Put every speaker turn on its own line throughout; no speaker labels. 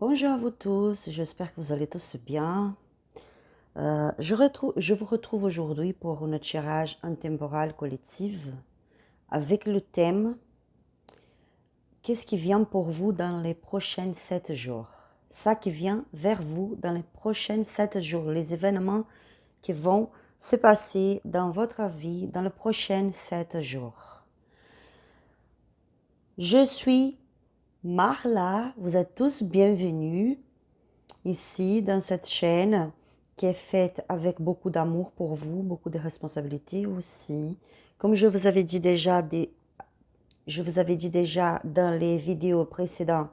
Bonjour à vous tous, j'espère que vous allez tous bien. Je vous retrouve aujourd'hui pour un tirage intemporal collectif avec le thème qu'est-ce qui vient pour vous dans les prochains 7 jours? Ça qui vient vers vous dans les prochains 7 jours, les événements qui vont se passer dans votre vie dans les prochains 7 jours. Je suis Marla, vous êtes tous bienvenus ici dans cette chaîne qui est faite avec beaucoup d'amour pour vous, beaucoup de responsabilités aussi. Comme je vous avais dit déjà, dans les vidéos précédentes,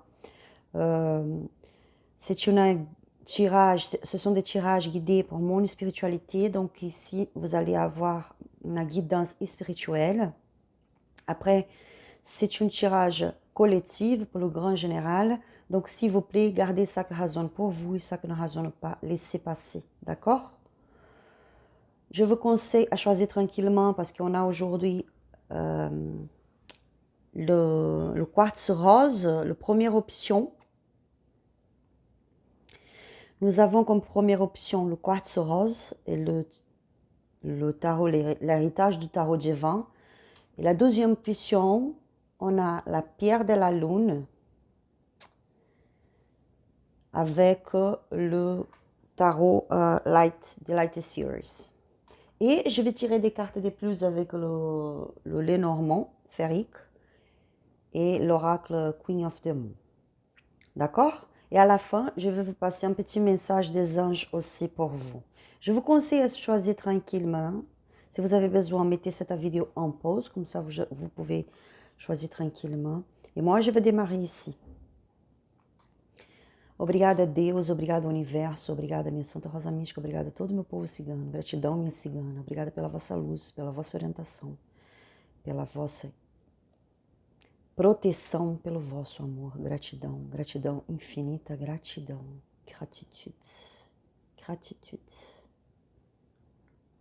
c'est un tirage, ce sont des tirages guidés pour mon spiritualité. Donc ici, vous allez avoir une guidance spirituelle. Après, c'est un tirage collectif pour le grand général. Donc, s'il vous plaît, gardez ça qui résonne pour vous et ça qui ne résonne pas, laissez passer. D'accord? Je vous conseille à choisir tranquillement parce qu'on a aujourd'hui le quartz rose, la première option. Nous avons comme première option le quartz rose et le tarot, l'héritage du tarot divin. Et la deuxième option, on a la pierre de la lune avec le tarot Light, de Light Series. Et je vais tirer des cartes de plus avec le Lenormand ferrique et l'oracle Queen of the Moon. D'accord? Et à la fin, je vais vous passer un petit message des anges aussi pour vous. Je vous conseille de choisir tranquillement. Si vous avez besoin, mettez cette vidéo en pause, comme ça vous pouvez choisir tranquillement. Et moi, je vais démarrer ici. Obrigada a Deus, obrigada ao universo, obrigada minha Santa Rosa Mística, obrigada a todo o meu povo cigano, gratidão minha cigana, obrigada pela vossa luz, pela vossa orientação, pela vossa proteção, pelo vosso amor, gratidão, gratidão infinita, gratidão, gratitude, gratitude,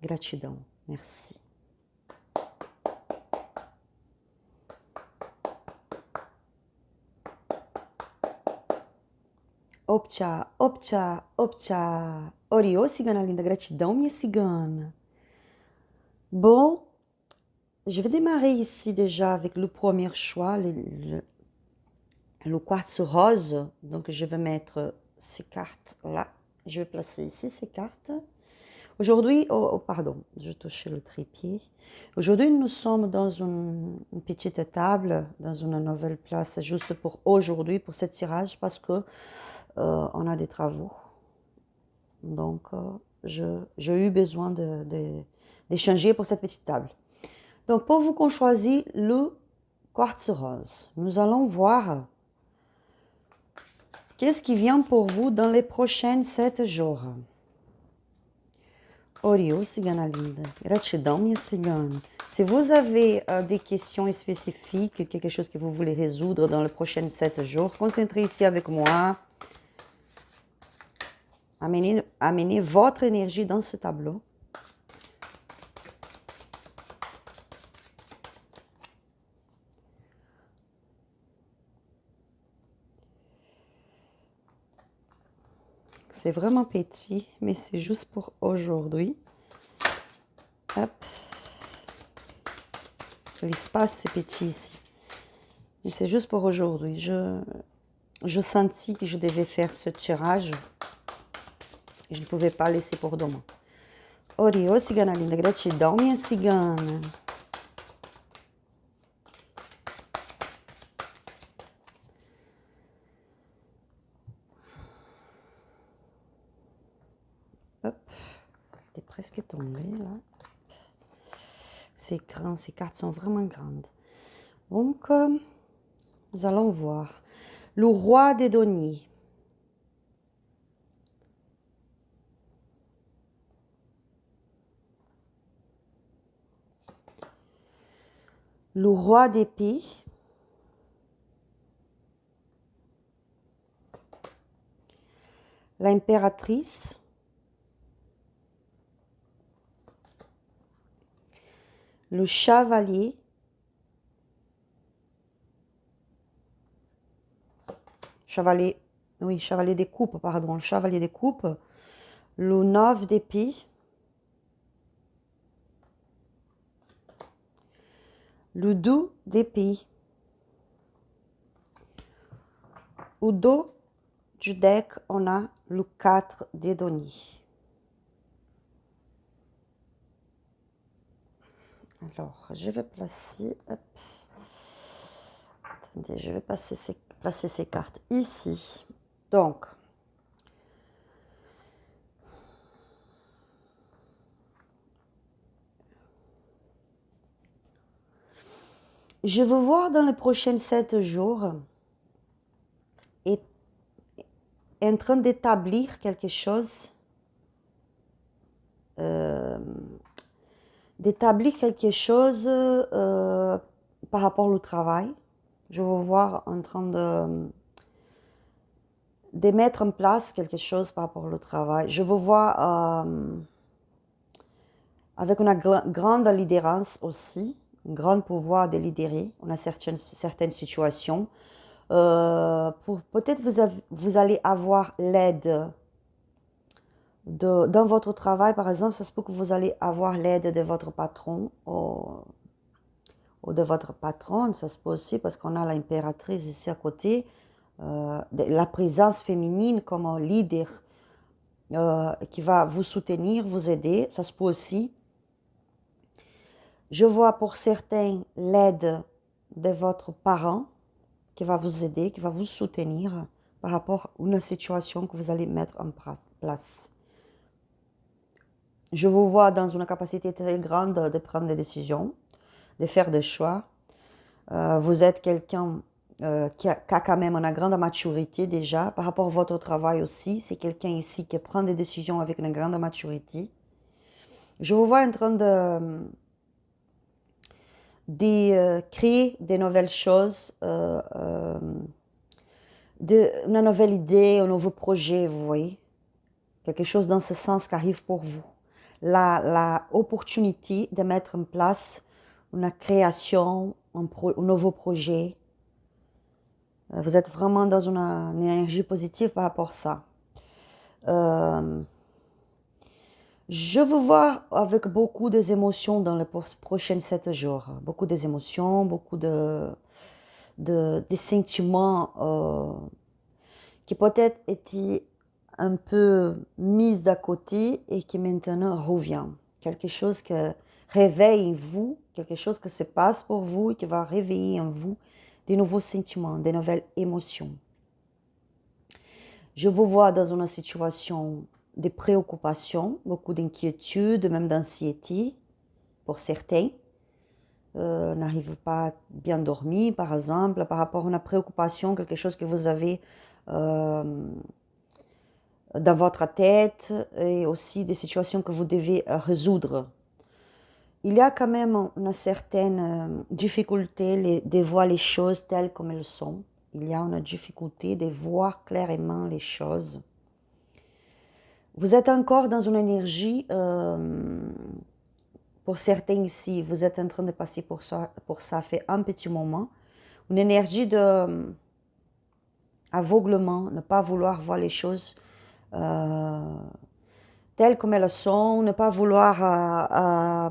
gratidão, merci. Optcha, optcha, optcha, Oriô, cigana linda, gratidão minha cigana. Bon, je vais démarrer ici déjà avec le premier choix, le quartz rose. Donc je vais mettre ces cartes là. Je vais placer ici ces cartes. Aujourd'hui, pardon, je touchais le trépied. Aujourd'hui, nous sommes dans une petite table, dans une nouvelle place, juste pour aujourd'hui, pour ce tirage, parce que on a des travaux. Donc, j'ai eu besoin d'échanger pour cette petite table. Donc, pour vous qu'on choisit le quartz rose, nous allons voir qu'est-ce qui vient pour vous dans les prochains 7 jours. Oriô, cigana linda, gratidão, minha cigana. Si vous avez des questions spécifiques, quelque chose que vous voulez résoudre dans les prochains 7 jours, concentrez ici avec moi. Amenez votre énergie dans ce tableau. C'est vraiment petit, mais c'est juste pour aujourd'hui. Hop. L'espace, c'est petit ici. Mais c'est juste pour aujourd'hui. Je sentis que je devais faire ce tirage. Et je ne pouvais pas laisser pour demain. Oriô, cigana linda, gratidão, minha cigana. Hop, c'était presque tombé là. C'est grand, ces cartes sont vraiment grandes. Donc, nous allons voir. Le roi des deniers. Le roi d'épée. L'impératrice. Le chevalier. Chevalier Oui, chevalier des coupes, pardon, chevalier des coupes, le 9 d'épée, le 2 d'épée. Au dos du deck, on a le 4 de denier. Alors, je vais placer... Hop. Attendez, je vais placer ces cartes ici. Donc, je veux voir dans les prochains 7 jours et en train d'établir quelque chose, par rapport au travail. Je veux voir en train de mettre en place quelque chose par rapport au travail. Je veux voir avec une grande leaderance aussi, un grand pouvoir de lidérer. On a certaines situations. Peut-être vous allez avoir l'aide dans votre travail, par exemple, ça se peut que vous allez avoir l'aide de votre patron ou de votre patronne. Ça se peut aussi parce qu'on a l'impératrice ici à côté, la présence féminine comme leader qui va vous soutenir, vous aider. Ça se peut aussi. Je vois pour certains l'aide de votre parent qui va vous aider, qui va vous soutenir par rapport à une situation que vous allez mettre en place. Je vous vois dans une capacité très grande de prendre des décisions, de faire des choix. Vous êtes quelqu'un qui a quand même une grande maturité déjà. Par rapport à votre travail aussi, c'est quelqu'un ici qui prend des décisions avec une grande maturité. Je vous vois en train de créer des nouvelles choses, une nouvelle idée, un nouveau projet, vous voyez. Quelque chose dans ce sens qui arrive pour vous. La opportunité de mettre en place une création, un nouveau projet. Vous êtes vraiment dans une énergie positive par rapport à ça. Je veux voir avec beaucoup d'émotions dans les prochains 7 jours. Beaucoup d'émotions, beaucoup de sentiments qui peut-être étaient un peu mis d'à côté et qui maintenant revient. Quelque chose qui réveille en vous, quelque chose qui se passe pour vous et qui va réveiller en vous des nouveaux sentiments, des nouvelles émotions. Je vous vois dans une situation de préoccupation, beaucoup d'inquiétude, même d'anxiété pour certains. N'arrivent pas bien dormir, par exemple, par rapport à une préoccupation, quelque chose que vous avez dans votre tête et aussi des situations que vous devez résoudre. Il y a quand même une certaine difficulté de voir les choses telles comme elles sont. Il y a une difficulté de voir clairement les choses. Vous êtes encore dans une énergie, pour certains ici, vous êtes en train de passer pour ça fait un petit moment, une énergie de aveuglement, ne pas vouloir voir les choses telles comme elles sont, ne pas vouloir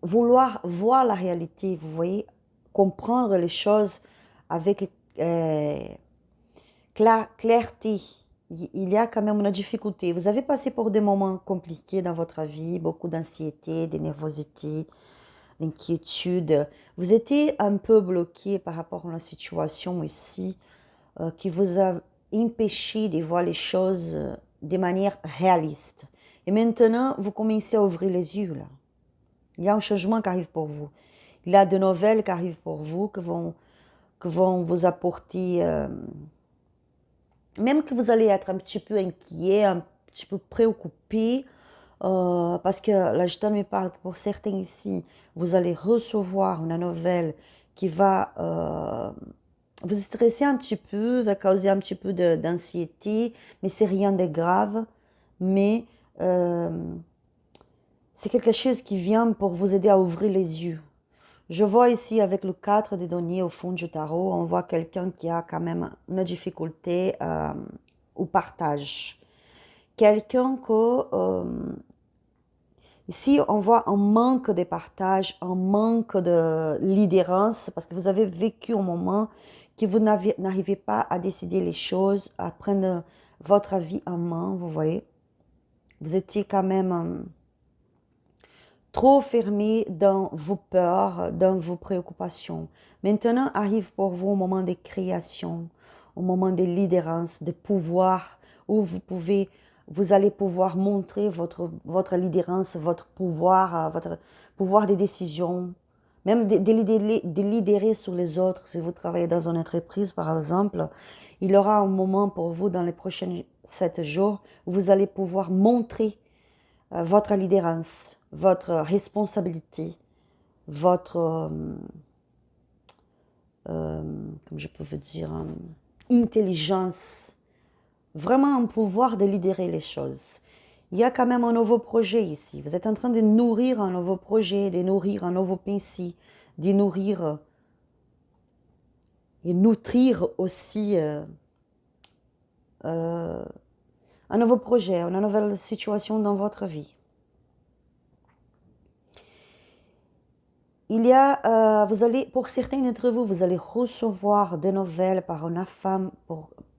vouloir voir la réalité, vous voyez, comprendre les choses avec clarté. Il y a quand même une difficulté. Vous avez passé pour des moments compliqués dans votre vie, beaucoup d'anxiété, de nervosité, d'inquiétude. Vous étiez un peu bloqué par rapport à la situation ici qui vous a empêché de voir les choses de manière réaliste. Et maintenant, vous commencez à ouvrir les yeux là. Il y a un changement qui arrive pour vous. Il y a de nouvelles qui arrivent pour vous, qui vont vous apporter, même que vous allez être un petit peu inquiet, un petit peu préoccupé, parce que là, je me parle que pour certains ici, vous allez recevoir une nouvelle qui va vous stresser un petit peu, va causer un petit peu d'anxiété, mais c'est rien de grave. Mais c'est quelque chose qui vient pour vous aider à ouvrir les yeux. Je vois ici avec le 4 des deniers au fond du tarot, on voit quelqu'un qui a quand même une difficulté au partage. Quelqu'un que... ici, on voit un manque de partage, un manque de leaderance, parce que vous avez vécu un moment que vous n'arrivez pas à décider les choses, à prendre votre vie en main, vous voyez. Vous étiez quand même trop fermé dans vos peurs, dans vos préoccupations. Maintenant arrive pour vous un moment de création, un moment de leaderance, de pouvoir, où vous allez pouvoir montrer votre leaderance, votre pouvoir de décision, même de lidérer sur les autres. Si vous travaillez dans une entreprise, par exemple, il y aura un moment pour vous dans les prochains 7 jours où vous allez pouvoir montrer votre leaderance, votre responsabilité, votre, comme je peux vous dire, intelligence, vraiment un pouvoir de lidérer les choses. Il y a quand même un nouveau projet ici. Vous êtes en train de nourrir un nouveau projet, de nourrir un nouveau pensée, de nourrir et nutrir aussi un nouveau projet, une nouvelle situation dans votre vie. Il y a, vous allez, pour certains d'entre vous, vous allez recevoir des nouvelles par une femme,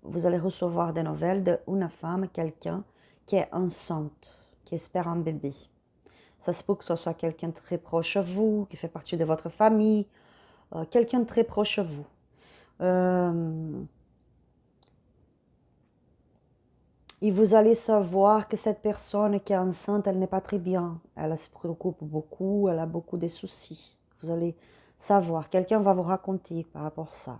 vous allez recevoir des nouvelles d'une femme, quelqu'un qui est enceinte, qui espère un bébé. Ça se peut que ce soit quelqu'un de très proche de vous, qui fait partie de votre famille, quelqu'un de très proche de vous. Et vous allez savoir que cette personne qui est enceinte, elle n'est pas très bien. Elle se préoccupe beaucoup, elle a beaucoup de soucis. Vous allez savoir, quelqu'un va vous raconter par rapport à ça.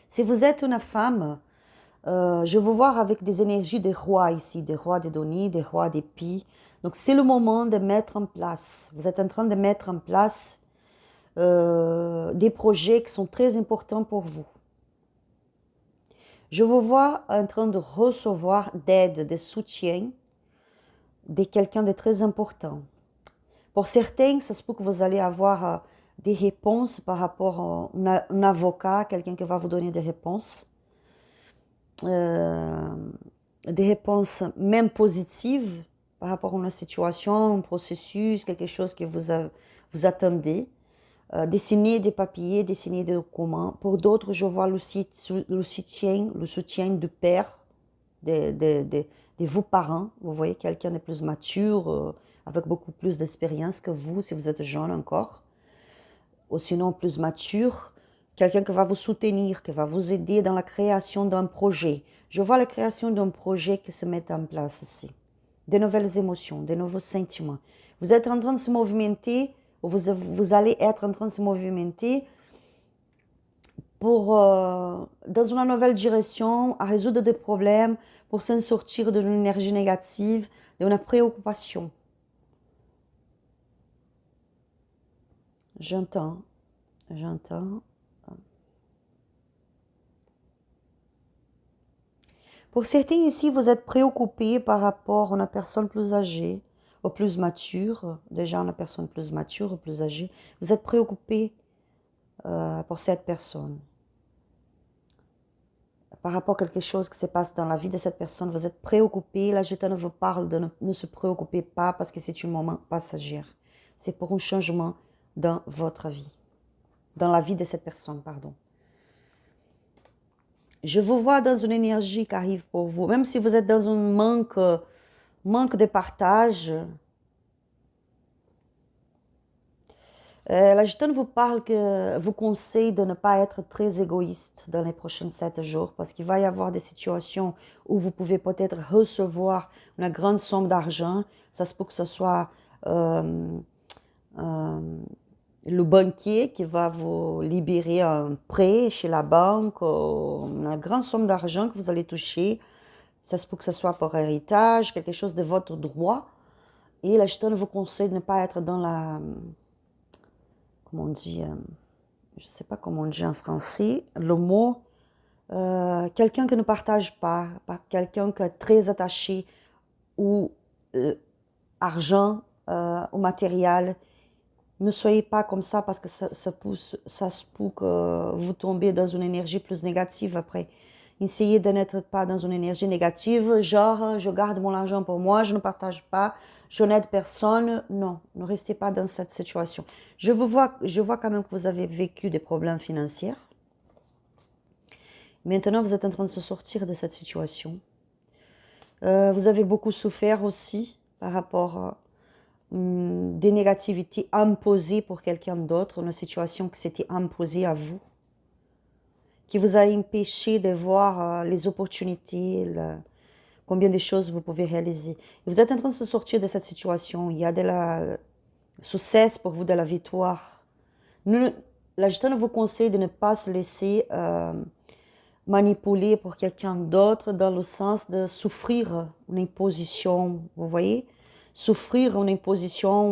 Si vous êtes une femme, je vous vois avec des énergies des rois ici, des rois de deniers, des rois d'épis. Donc c'est le moment de mettre en place, vous êtes en train de mettre en place des projets qui sont très importants pour vous. Je vous vois en train de recevoir d'aide, de soutien de quelqu'un de très important. Pour certains, ça se peut que vous allez avoir des réponses par rapport à un avocat, quelqu'un qui va vous donner des réponses même positives par rapport à une situation, un processus, quelque chose que vous attendez. Dessiner des papiers, dessiner des documents. Pour d'autres, je vois le soutien du père, de vos parents. Vous voyez quelqu'un de plus mature, avec beaucoup plus d'expérience que vous, si vous êtes jeune encore. Ou sinon plus mature, quelqu'un qui va vous soutenir, qui va vous aider dans la création d'un projet. Je vois la création d'un projet qui se met en place ici. De nouvelles émotions, de nouveaux sentiments. Vous êtes en train de se movimenter, ou vous allez être en train de se movimenter pour, dans une nouvelle direction, à résoudre des problèmes, pour s'en sortir d'une énergie négative, d'une préoccupation. J'entends. Pour certains ici, vous êtes préoccupés par rapport à une personne plus âgée ou plus mature. Déjà, une personne plus mature ou plus âgée. Vous êtes préoccupés pour cette personne. Par rapport à quelque chose qui se passe dans la vie de cette personne, vous êtes préoccupés. Là, je vous parle de ne se préoccuper pas parce que c'est un moment passager. C'est pour un changement dans votre vie. Dans la vie de cette personne, pardon. Je vous vois dans une énergie qui arrive pour vous. Même si vous êtes dans un manque de partage. La gitane vous parle, vous conseille de ne pas être très égoïste dans les prochains 7 jours parce qu'il va y avoir des situations où vous pouvez peut-être recevoir une grande somme d'argent. Ça se peut que ce soit le banquier qui va vous libérer un prêt chez la banque, une grande somme d'argent que vous allez toucher. Ça se peut que ce soit pour héritage, quelque chose de votre droit. Et la gitane vous conseille de ne pas être dans la... Comment on dit, je ne sais pas comment on dit en français, le mot, quelqu'un qui ne partage pas quelqu'un qui est très attaché au argent, au matériel, Ne soyez pas comme ça parce que ça se peut que vous tombez dans une énergie plus négative après. Essayez de n'être pas dans une énergie négative, genre je garde mon argent pour moi, je ne partage pas, je n'aide personne. Non, ne restez pas dans cette situation. Je vois quand même que vous avez vécu des problèmes financiers. Maintenant, vous êtes en train de se sortir de cette situation. Vous avez beaucoup souffert aussi par rapport des négativités imposées pour quelqu'un d'autre, une situation qui s'était imposée à vous, qui vous a empêché de voir les opportunités, combien de choses vous pouvez réaliser. Et vous êtes en train de se sortir de cette situation. Il y a de la succès pour vous, de la victoire. La Gitane vous conseille de ne pas se laisser manipuler pour quelqu'un d'autre dans le sens de souffrir une imposition, vous voyez? Souffrir une imposition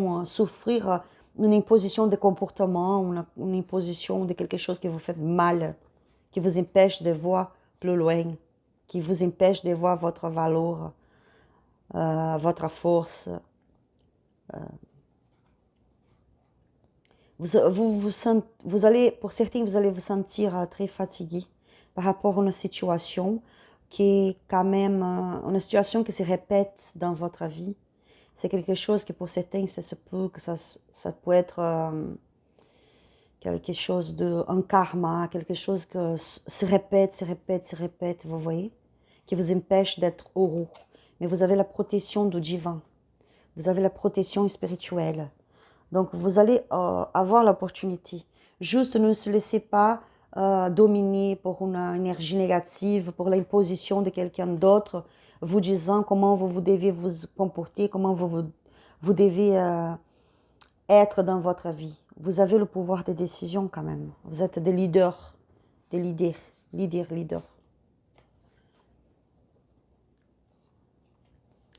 de comportement, une imposition de quelque chose qui vous fait mal, qui vous empêche de voir plus loin, qui vous empêche de voir votre valeur, votre force. Vous allez, pour certains, vous allez vous sentir très fatigué par rapport à une situation qui est quand même une situation qui se répète dans votre vie. C'est quelque chose que pour certains, ça peut être quelque chose un karma, quelque chose que se répète, vous voyez, qui vous empêche d'être heureux. Mais vous avez la protection du divin, vous avez la protection spirituelle. Donc, vous allez avoir l'opportunité. Juste ne se laissez pas dominer pour une énergie négative, pour l'imposition de quelqu'un d'autre, vous disant comment vous devez vous comporter, comment vous devez être dans votre vie. Vous avez le pouvoir de décision quand même. Vous êtes des leaders, leaders.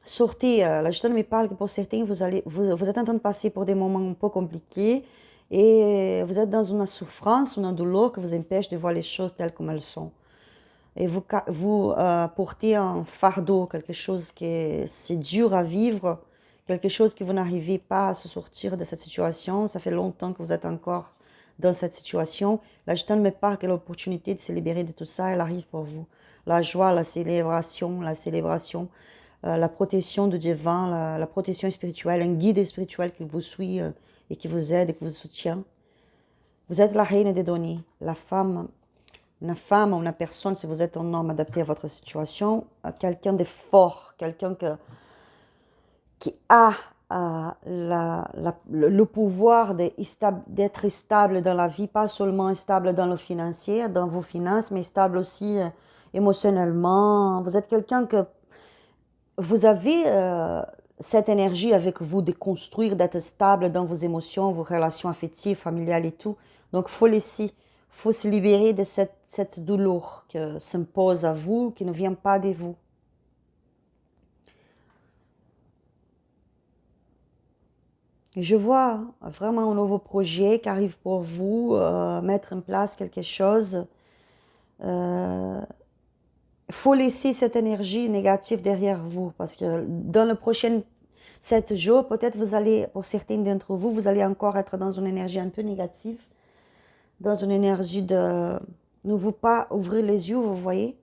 Sortez, la Gitane me parle que pour certains, vous êtes en train de passer pour des moments un peu compliqués et vous êtes dans une souffrance, une douleur qui vous empêche de voir les choses telles comme elles sont. Et vous portez un fardeau, quelque chose qui c'est dur à vivre, quelque chose que vous n'arrivez pas à se sortir de cette situation. Ça fait longtemps que vous êtes encore dans cette situation. La Gitane me parle que l'opportunité de se libérer de tout ça, elle arrive pour vous. La joie, la célébration, la protection de divin, la protection spirituelle, un guide spirituel qui vous suit et qui vous aide et qui vous soutient. Vous êtes la reine des données, la femme, une femme ou une personne, si vous êtes un homme adapté à votre situation, quelqu'un de fort, quelqu'un qui a le pouvoir d'être stable dans la vie, pas seulement stable dans le financier, dans vos finances, mais stable aussi émotionnellement. Vous êtes quelqu'un que vous avez cette énergie avec vous de construire, d'être stable dans vos émotions, vos relations affectives, familiales et tout. Donc, faut se libérer de cette douleur qui s'impose à vous, qui ne vient pas de vous. Et je vois vraiment un nouveau projet qui arrive pour vous, mettre en place quelque chose. Faut laisser cette énergie négative derrière vous parce que dans le prochain 7 jours, peut-être vous allez, pour certains d'entre vous, vous allez encore être dans une énergie un peu négative, dans une énergie de ne vous pas ouvrir les yeux, vous voyez.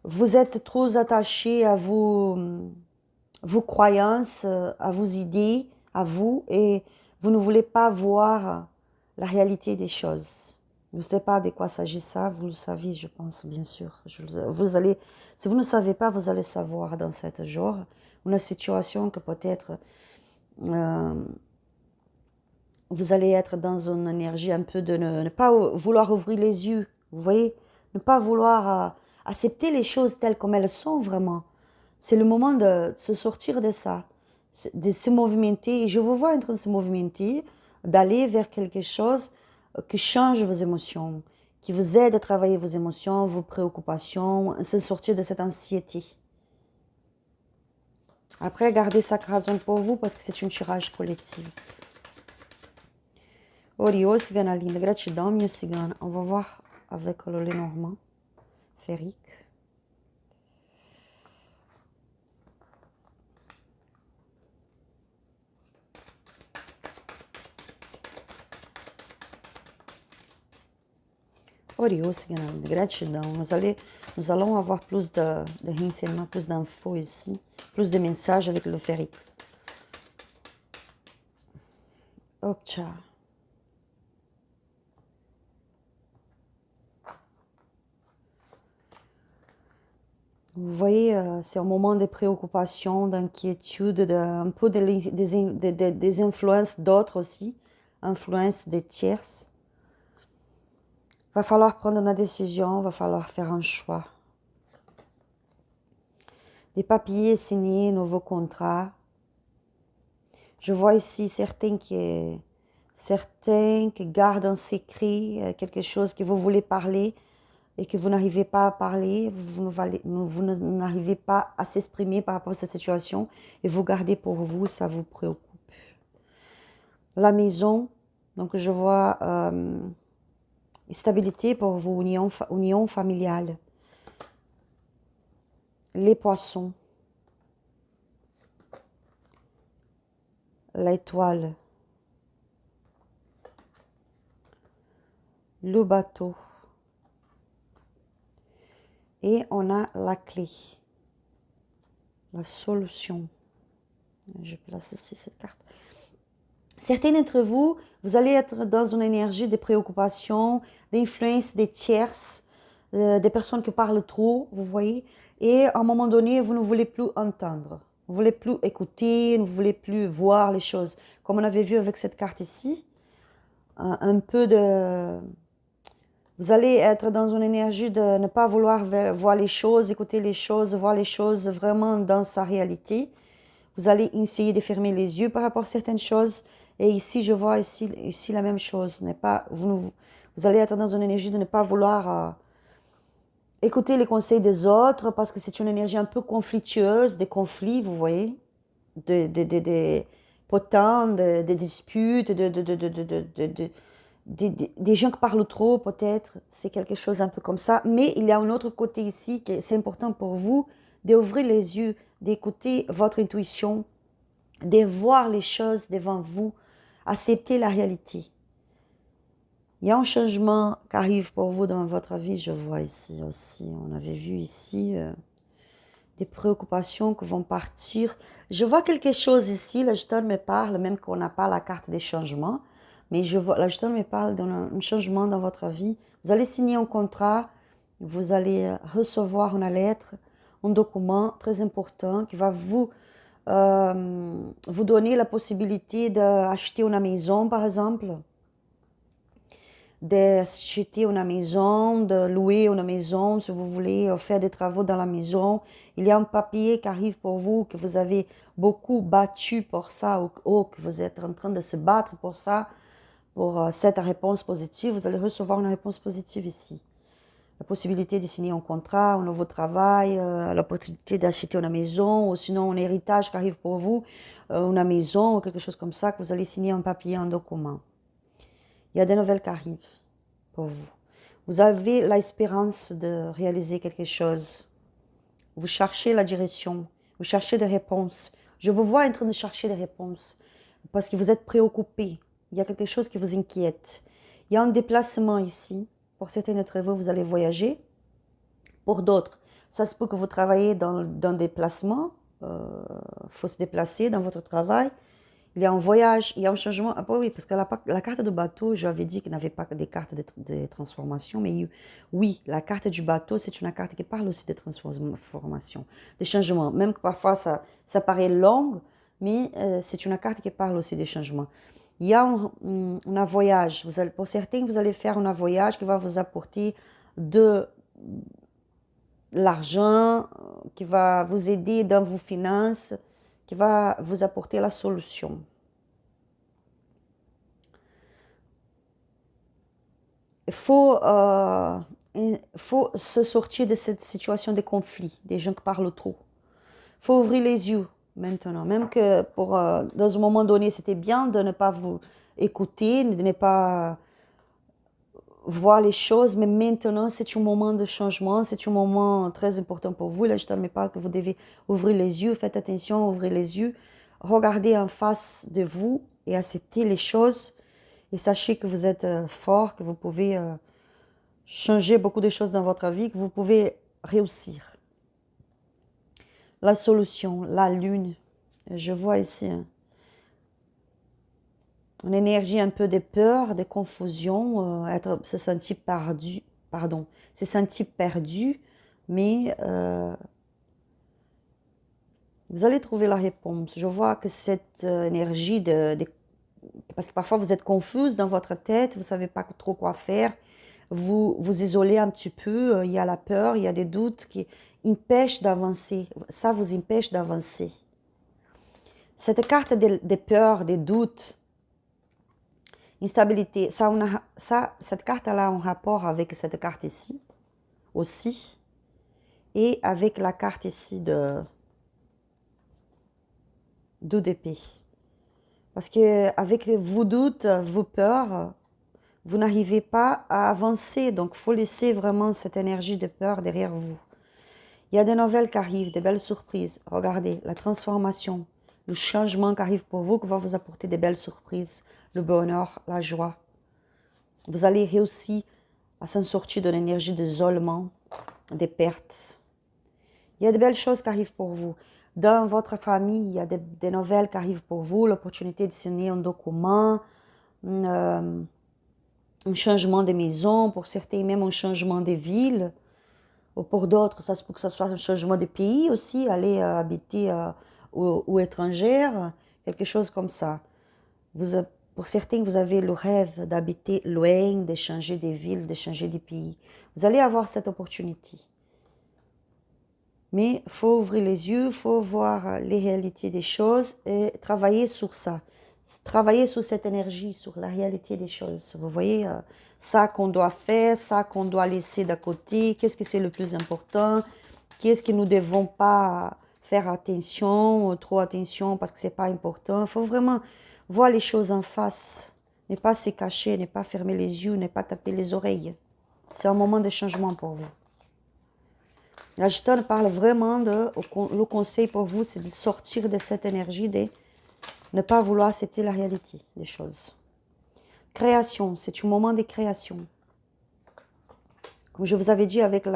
Vous êtes trop attaché à vos croyances, à vos idées, à vous, et vous ne voulez pas voir la réalité des choses. Je ne sais pas de quoi s'agit ça, vous le savez, je pense, bien sûr. Si vous ne savez pas, vous allez savoir dans 7 jours une situation que peut-être vous allez être dans une énergie un peu de ne pas vouloir ouvrir les yeux, vous voyez, ne pas vouloir accepter les choses telles comme elles sont vraiment. C'est le moment de se sortir de ça, de se movimenter. Et je vous vois en train de se movimenter, d'aller vers quelque chose qui change vos émotions, qui vous aide à travailler vos émotions, vos préoccupations, à se sortir de cette anxiété. Après, gardez ça raison pour vous parce que c'est une tirage collective. Oriô, cigana linda, gratidão, minha cigana. On va voir avec le Lenormand ferrique. Oriô, Cigana Linda, gratidão. Nous allons avoir plus de renseignements, plus d'infos ici, plus de messages avec le ferry. Opcha. Vous voyez, c'est un moment de préoccupation, d'inquiétude, un peu des influences d'autres aussi, influences des tierces. Va falloir prendre une décision, va falloir faire un choix. Des papiers signés, nouveaux contrats. Je vois ici certains qui gardent en secret quelque chose que vous voulez parler et que vous n'arrivez pas à parler, vous n'arrivez pas à s'exprimer par rapport à cette situation et vous gardez pour vous, ça vous préoccupe. La maison, donc je vois stabilité pour vos unions familiales. Les poissons. L'étoile. Le bateau. Et on a la clé, la solution. Je place ici cette carte. Certains d'entre vous, vous allez être dans une énergie de préoccupation, d'influence des tierces, des personnes qui parlent trop, vous voyez. Et à un moment donné, vous ne voulez plus entendre. Vous ne voulez plus écouter, vous ne voulez plus voir les choses. Comme on avait vu avec cette carte ici, un peu de... Vous allez être dans une énergie de ne pas vouloir voir les choses, écouter les choses, voir les choses vraiment dans sa réalité. Vous allez essayer de fermer les yeux par rapport à certaines choses. Et ici, je vois ici la même chose. Vous allez être dans une énergie de ne pas vouloir écouter les conseils des autres parce que c'est une énergie un peu conflictueuse, des conflits, vous voyez, des potents, des disputes, des gens qui parlent trop, peut-être, c'est quelque chose un peu comme ça. Mais il y a un autre côté ici, que c'est important pour vous, d'ouvrir les yeux, d'écouter votre intuition, de voir les choses devant vous, accepter la réalité. Il y a un changement qui arrive pour vous dans votre vie, je vois ici aussi. On avait vu ici des préoccupations qui vont partir. Je vois quelque chose ici, la Jeton me parle, même qu'on n'a pas la carte des changements, mais la Jeton me parle d'un changement dans votre vie. Vous allez signer un contrat, vous allez recevoir une lettre, un document très important qui va vous donner la possibilité d'acheter une maison, par exemple, d'acheter une maison, de louer une maison, si vous voulez faire des travaux dans la maison. Il y a un papier qui arrive pour vous, que vous avez beaucoup battu pour ça, ou que vous êtes en train de se battre pour ça, pour cette réponse positive. Vous allez recevoir une réponse positive ici. La possibilité de signer un contrat, un nouveau travail, la possibilité d'acheter une maison, ou sinon un héritage qui arrive pour vous, une maison ou quelque chose comme ça, que vous allez signer un papier, un document. Il y a des nouvelles qui arrivent pour vous. Vous avez l'espérance de réaliser quelque chose. Vous cherchez la direction, vous cherchez des réponses. Je vous vois en train de chercher des réponses parce que vous êtes préoccupé. Il y a quelque chose qui vous inquiète. Il y a un déplacement ici. Pour certains d'entre vous, vous allez voyager. Pour d'autres, ça se peut que vous travaillez dans des déplacements. Il faut se déplacer dans votre travail. Il y a un voyage, il y a un changement. Ah, oui, parce que la carte de bateau, j'avais dit qu'il n'y avait pas des cartes de transformation, mais oui, la carte du bateau, c'est une carte qui parle aussi de transformation, de changement. Même que parfois, ça paraît long, mais c'est une carte qui parle aussi des changements. Il y a un voyage. Pour certains, vous allez faire un voyage qui va vous apporter de l'argent, qui va vous aider dans vos finances, qui va vous apporter la solution. Il faut se sortir de cette situation de conflit, des gens qui parlent trop. Il faut ouvrir les yeux maintenant. Même que dans un moment donné, c'était bien de ne pas vous écouter, de ne pas voir les choses, mais maintenant, c'est un moment de changement, c'est un moment très important pour vous. Là, je me parle que vous devez ouvrir les yeux, faites attention, ouvrez les yeux, regardez en face de vous et acceptez les choses. Et sachez que vous êtes fort, que vous pouvez changer beaucoup de choses dans votre vie, que vous pouvez réussir. La solution, la lune, je vois ici une énergie un peu de peur, de confusion, se sentir perdu, pardon, se sentir perdu, mais vous allez trouver la réponse. Je vois que cette énergie parce que parfois vous êtes confuse dans votre tête, vous ne savez pas trop quoi faire, vous vous isolez un petit peu, il y a la peur, il y a des doutes qui empêchent d'avancer. Ça vous empêche d'avancer. Cette carte des peurs, des doutes, instabilité, cette carte a un rapport avec cette carte ici aussi et avec la carte ici de d'épée. Parce qu'avec vos doutes, vos peurs, vous n'arrivez pas à avancer. Donc, il faut laisser vraiment cette énergie de peur derrière vous. Il y a des nouvelles qui arrivent, des belles surprises. Regardez, la transformation, le changement qui arrive pour vous, qui va vous apporter des belles surprises, le bonheur, la joie. Vous allez réussir à s'en sortir de l'énergie d'isolement, des pertes. Il y a de belles choses qui arrivent pour vous. Dans votre famille, il y a des nouvelles qui arrivent pour vous, l'opportunité de signer un document, un changement de maison, pour certains même un changement de ville, ou pour d'autres, ça se peut que ce soit un changement de pays aussi, aller habiter ou étrangère, quelque chose comme ça. Pour certains, vous avez le rêve d'habiter loin, de changer de ville, de changer de pays. Vous allez avoir cette opportunité. Mais il faut ouvrir les yeux, il faut voir les réalités des choses et travailler sur ça. Travailler sur cette énergie, sur la réalité des choses. Vous voyez, ça qu'on doit faire, ça qu'on doit laisser de côté, qu'est-ce que c'est le plus important, qu'est-ce que nous ne devons pas faire attention, trop attention parce que ce n'est pas important. Il faut vraiment voir les choses en face, ne pas se cacher, ne pas fermer les yeux, ne pas taper les oreilles. C'est un moment de changement pour vous. La gitane parle vraiment le conseil pour vous, c'est de sortir de cette énergie, de ne pas vouloir accepter la réalité des choses. Création, c'est un moment de création. Comme je vous avais dit avec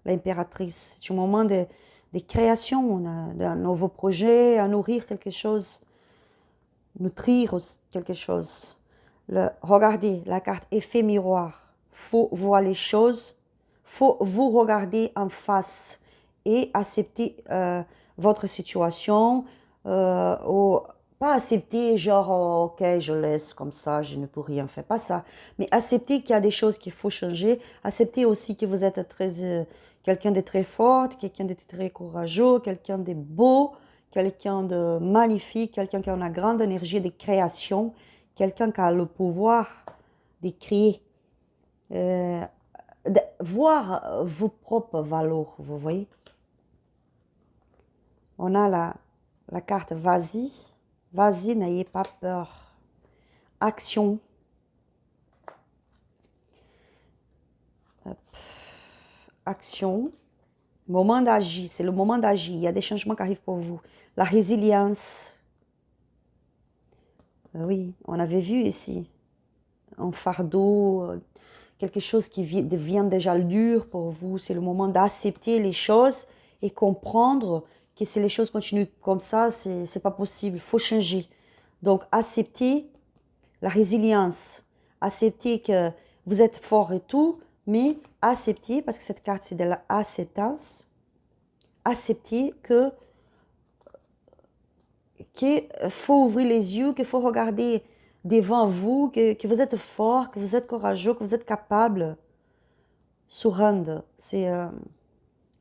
l'impératrice, c'est un moment de création, d'un nouveau projet, à nourrir quelque chose, nutrir quelque chose. Regardez la carte effet miroir. Il faut voir les choses. Il faut vous regarder en face et accepter votre situation. Ou pas accepter genre, oh, ok, je laisse comme ça, je ne peux rien faire. Pas ça. Mais accepter qu'il y a des choses qu'il faut changer. Accepter aussi que vous êtes quelqu'un de très fort, quelqu'un de très courageux, quelqu'un de beau, quelqu'un de magnifique, quelqu'un qui a une grande énergie de création, quelqu'un qui a le pouvoir de créer. De voir vos propres valeurs, vous voyez. On a la carte vas-y, vas-y, n'ayez pas peur. Action. Hop. Action. Moment d'agir, c'est le moment d'agir. Il y a des changements qui arrivent pour vous. La résilience. Oui, on avait vu ici un fardeau, quelque chose qui devient déjà dur pour vous. C'est le moment d'accepter les choses et comprendre que si les choses continuent comme ça, c'est pas possible. Il faut changer. Donc, accepter la résilience. Accepter que vous êtes fort et tout, mais accepter, parce que cette carte, c'est de l'acceptance. Accepter qu'il faut ouvrir les yeux, qu'il faut regarder devant vous, que vous êtes fort, que vous êtes courageux, que vous êtes capable. Surrender, c'est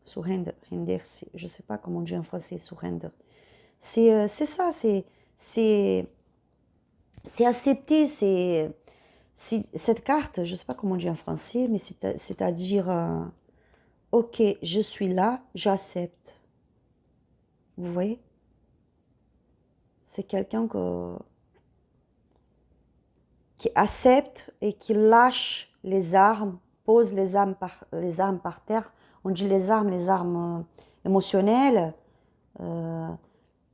surrender, je ne sais pas comment on dit en français, surrender. C'est ça, c'est accepter, cette carte, je ne sais pas comment on dit en français, mais c'est-à-dire, ok, je suis là, j'accepte. Vous voyez? C'est quelqu'un qui accepte et qui lâche les armes, pose les armes par terre. On dit les armes émotionnelles. On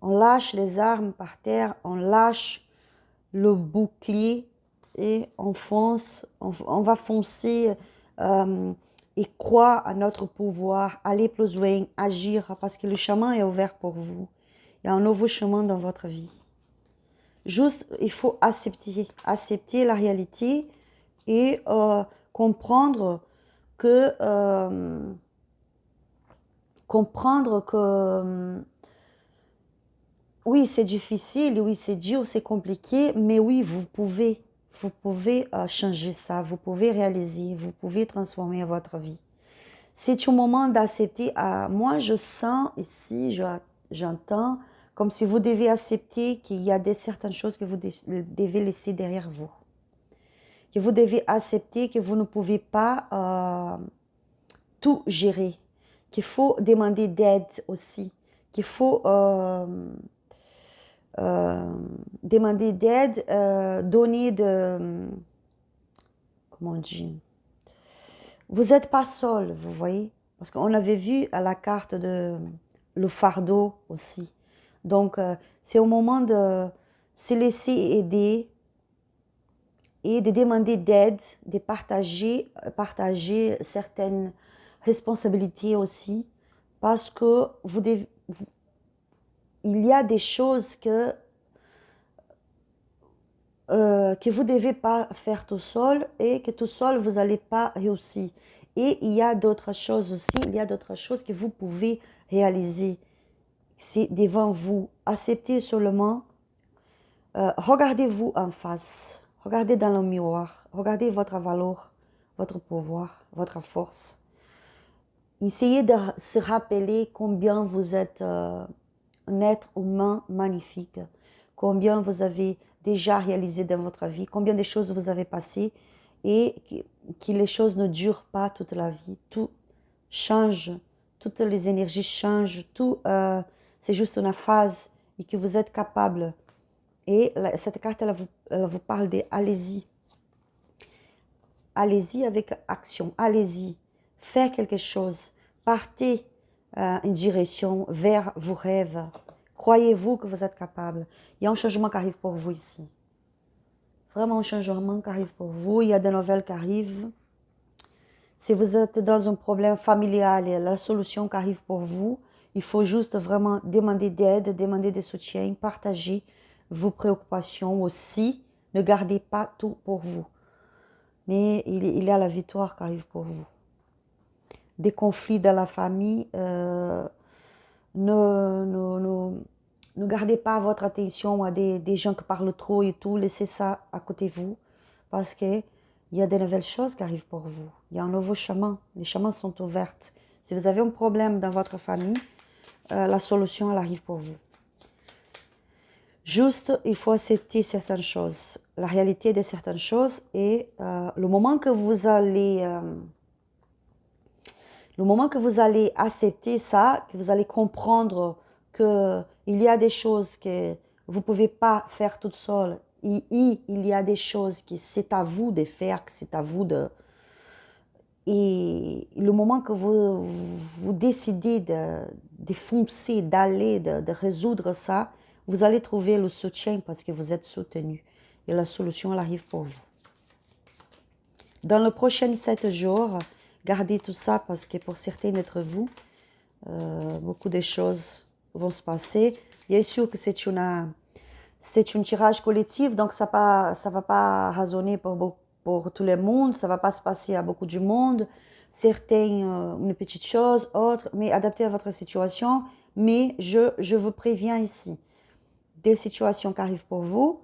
lâche les armes par terre, on lâche le bouclier et on fonce, on va foncer et croire à notre pouvoir, aller plus loin, agir, parce que le chemin est ouvert pour vous. Il y a un nouveau chemin dans votre vie. Juste, il faut accepter la réalité et comprendre que oui, c'est difficile, oui, c'est dur, c'est compliqué, mais oui, vous pouvez changer ça, vous pouvez réaliser, vous pouvez transformer votre vie. C'est un moment d'accepter. Moi, je sens ici, j'entends, comme si vous devez accepter qu'il y a certaines choses que vous devez laisser derrière vous. Que vous devez accepter que vous ne pouvez pas tout gérer. Qu'il faut demander d'aide aussi. Qu'il faut demander d'aide, donner de... Comment on dit? Vous n'êtes pas seul, vous voyez? Parce qu'on avait vu à la carte le fardeau aussi. Donc, c'est au moment de se laisser aider et de demander d'aide, de partager certaines responsabilités aussi. Parce que il y a des choses que vous ne devez pas faire tout seul et que tout seul, vous n'allez pas réussir. Et il y a d'autres choses aussi, il y a d'autres choses que vous pouvez réaliser. C'est devant vous. Acceptez seulement. Regardez-vous en face. Regardez dans le miroir. Regardez votre valeur, votre pouvoir, votre force. Essayez de se rappeler combien vous êtes un être humain magnifique. Combien vous avez déjà réalisé dans votre vie, combien de choses vous avez passées et que les choses ne durent pas toute la vie. Tout change, toutes les énergies changent, tout c'est juste une phase et que vous êtes capable. Et cette carte, elle vous parle de allez-y. Allez-y avec action, allez-y, faites quelque chose, partez en direction vers vos rêves. Croyez-vous que vous êtes capable. Il y a un changement qui arrive pour vous ici. Vraiment un changement qui arrive pour vous. Il y a des nouvelles qui arrivent. Si vous êtes dans un problème familial, il y a la solution qui arrive pour vous. Il faut juste vraiment demander d'aide, demander de soutien, partager vos préoccupations aussi. Ne gardez pas tout pour vous. Mais il y a la victoire qui arrive pour vous. Des conflits dans la famille, ne gardez pas votre attention à des gens qui parlent trop et tout. Laissez ça à côté de vous parce qu'il y a de nouvelles choses qui arrivent pour vous. Il y a un nouveau chemin. Les chemins sont ouverts. Si vous avez un problème dans votre famille, la solution, elle arrive pour vous. Juste, il faut accepter certaines choses, la réalité de certaines choses et le moment que vous allez accepter ça, que vous allez comprendre qu'il y a des choses que vous ne pouvez pas faire toute seule, et il y a des choses que c'est à vous de faire, que c'est à vous de... Et le moment que vous décidez de foncer, d'aller, de résoudre ça, vous allez trouver le soutien parce que vous êtes soutenu. Et la solution, elle arrive pour vous. Dans les prochains 7 jours, gardez tout ça parce que pour certains d'entre vous, beaucoup de choses vont se passer. Bien sûr que c'est un tirage collectif, donc ça ne va pas résonner pour tout le monde, ça ne va pas se passer à beaucoup de monde. Certains, une petite chose, autres, mais adapté à votre situation. Mais je vous préviens ici, des situations qui arrivent pour vous,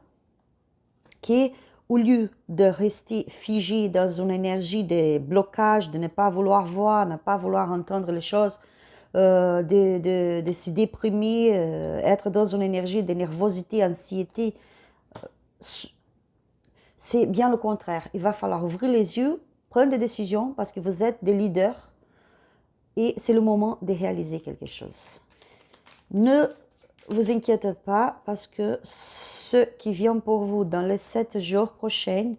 qui, au lieu de rester figé dans une énergie de blocage, de ne pas vouloir voir, ne pas vouloir entendre les choses, de se déprimer, être dans une énergie de nervosité, anxiété, c'est bien le contraire. Il va falloir ouvrir les yeux, prendre des décisions parce que vous êtes des leaders et c'est le moment de réaliser quelque chose. Ne vous inquiétez pas parce que ce qui vient pour vous dans les 7 jours prochains,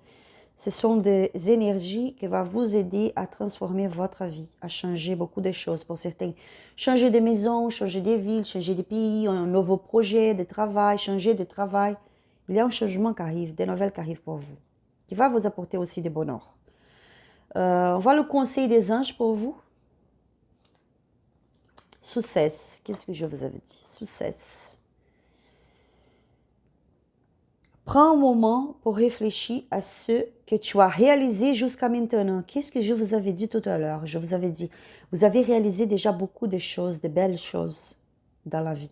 ce sont des énergies qui vont vous aider à transformer votre vie, à changer beaucoup de choses. Pour certains, changer de maison, changer de ville, changer de pays, un nouveau projet de travail, changer de travail. Il y a un changement qui arrive, des nouvelles qui arrivent pour vous, qui va vous apporter aussi des bonheurs. On voit le conseil des anges pour vous. Succès. Qu'est-ce que je vous avais dit? Succès. Prends un moment pour réfléchir à ce que tu as réalisé jusqu'à maintenant. Qu'est-ce que je vous avais dit tout à l'heure? Je vous avais dit, vous avez réalisé déjà beaucoup de choses, de belles choses dans la vie.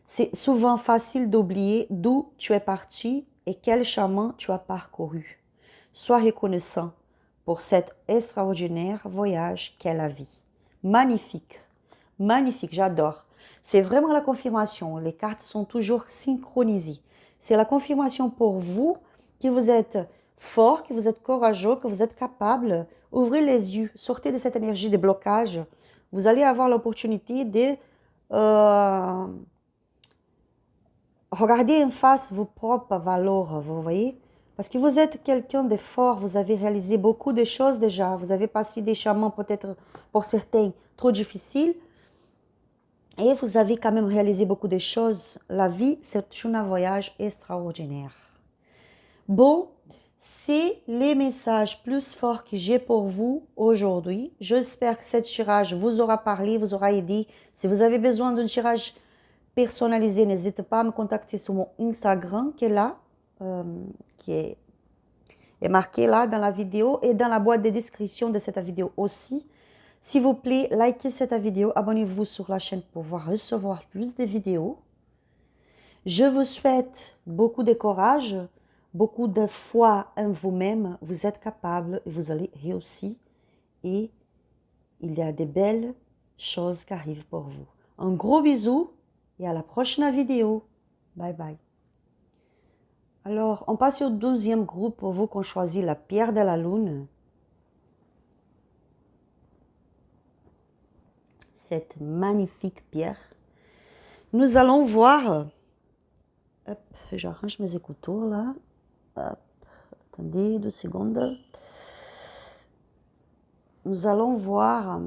C'est souvent facile d'oublier d'où tu es parti et quel chemin tu as parcouru. Sois reconnaissant pour cet extraordinaire voyage qu'est la vie. Magnifique, magnifique, j'adore. C'est vraiment la confirmation. Les cartes sont toujours synchronisées. C'est la confirmation pour vous que vous êtes fort, que vous êtes courageux, que vous êtes capable. Ouvrez les yeux, sortez de cette énergie de blocage. Vous allez avoir l'opportunité de regarder en face vos propres valeurs, vous voyez? Parce que vous êtes quelqu'un de fort, vous avez réalisé beaucoup de choses déjà, vous avez passé des chemins peut-être pour certains trop difficiles, et vous avez quand même réalisé beaucoup de choses. La vie, c'est un voyage extraordinaire. Bon, c'est les messages plus forts que j'ai pour vous aujourd'hui. J'espère que ce tirage vous aura parlé, vous aura aidé. Si vous avez besoin d'un tirage personnalisé, n'hésitez pas à me contacter sur mon Instagram qui est là, qui est marqué là dans la vidéo et dans la boîte de description de cette vidéo aussi. S'il vous plaît, likez cette vidéo, abonnez-vous sur la chaîne pour pouvoir recevoir plus de vidéos. Je vous souhaite beaucoup de courage, beaucoup de foi en vous-même. Vous êtes capable et vous allez réussir. Et il y a de belles choses qui arrivent pour vous. Un gros bisou et à la prochaine vidéo. Bye bye. Alors, on passe au deuxième groupe pour vous qu'on choisit la pierre de la lune. Cette magnifique pierre. Nous allons voir. Hop, j'arrange mes écouteurs là. Hop, attendez 2 secondes. Nous allons voir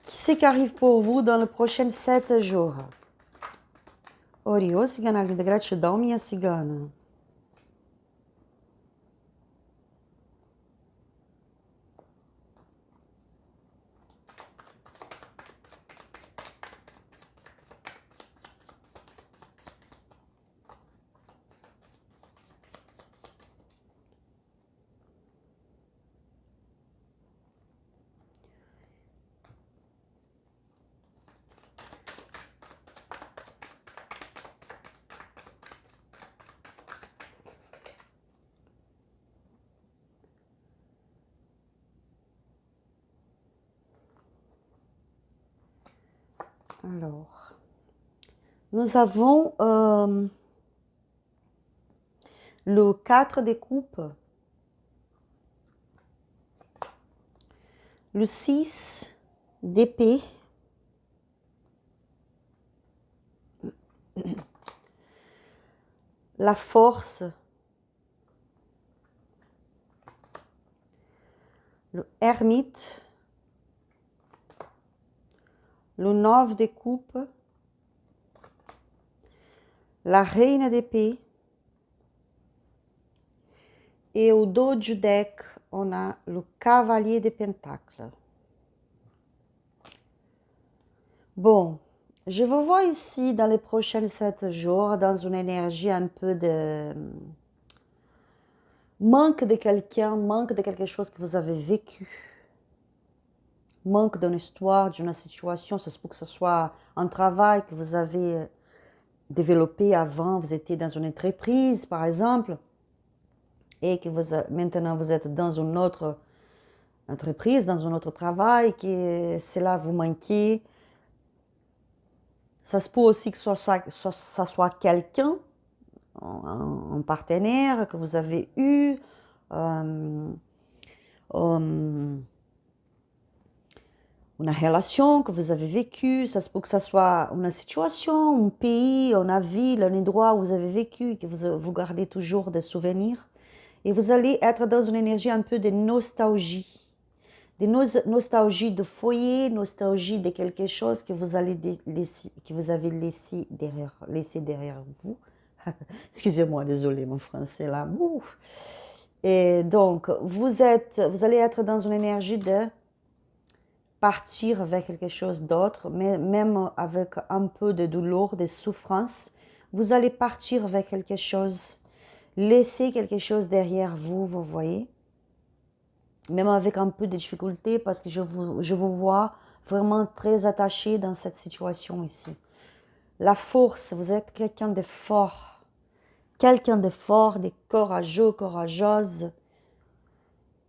ce qui arrive pour vous dans les prochains 7 jours. Oriô, cigana linda, gratidão, minha cigana. Alors, nous avons le 4 de coupe, le 6 d'épée, la force, le ermite, le 9 de coupe, la reine d'épée, et au dos du deck, on a le cavalier de pentacle. Bon, je vous vois ici dans les prochains 7 jours dans une énergie un peu de manque de quelqu'un, manque de quelque chose que vous avez vécu. Manque d'une histoire, d'une situation, ça se peut que ce soit un travail que vous avez développé avant, vous étiez dans une entreprise par exemple, et que maintenant vous êtes dans une autre entreprise, dans un autre travail, que cela vous manquait. Ça se peut aussi que ça soit quelqu'un, un partenaire que vous avez eu, une relation que vous avez vécue, ça se peut que ça soit une situation, un pays, une ville, un endroit où vous avez vécu, que vous gardez toujours des souvenirs. Et vous allez être dans une énergie un peu de nostalgie. De nostalgie de foyer, nostalgie de quelque chose que vous avez laissé derrière vous. Excusez-moi, désolé, mon français là. Ouf. Et donc, vous allez être dans une énergie de partir vers quelque chose d'autre, mais même avec un peu de douleur, de souffrance, vous allez partir vers quelque chose, laisser quelque chose derrière vous, vous voyez, même avec un peu de difficulté, parce que je vous vois vraiment très attaché dans cette situation ici. La force, vous êtes quelqu'un de fort, de courageux, courageuse.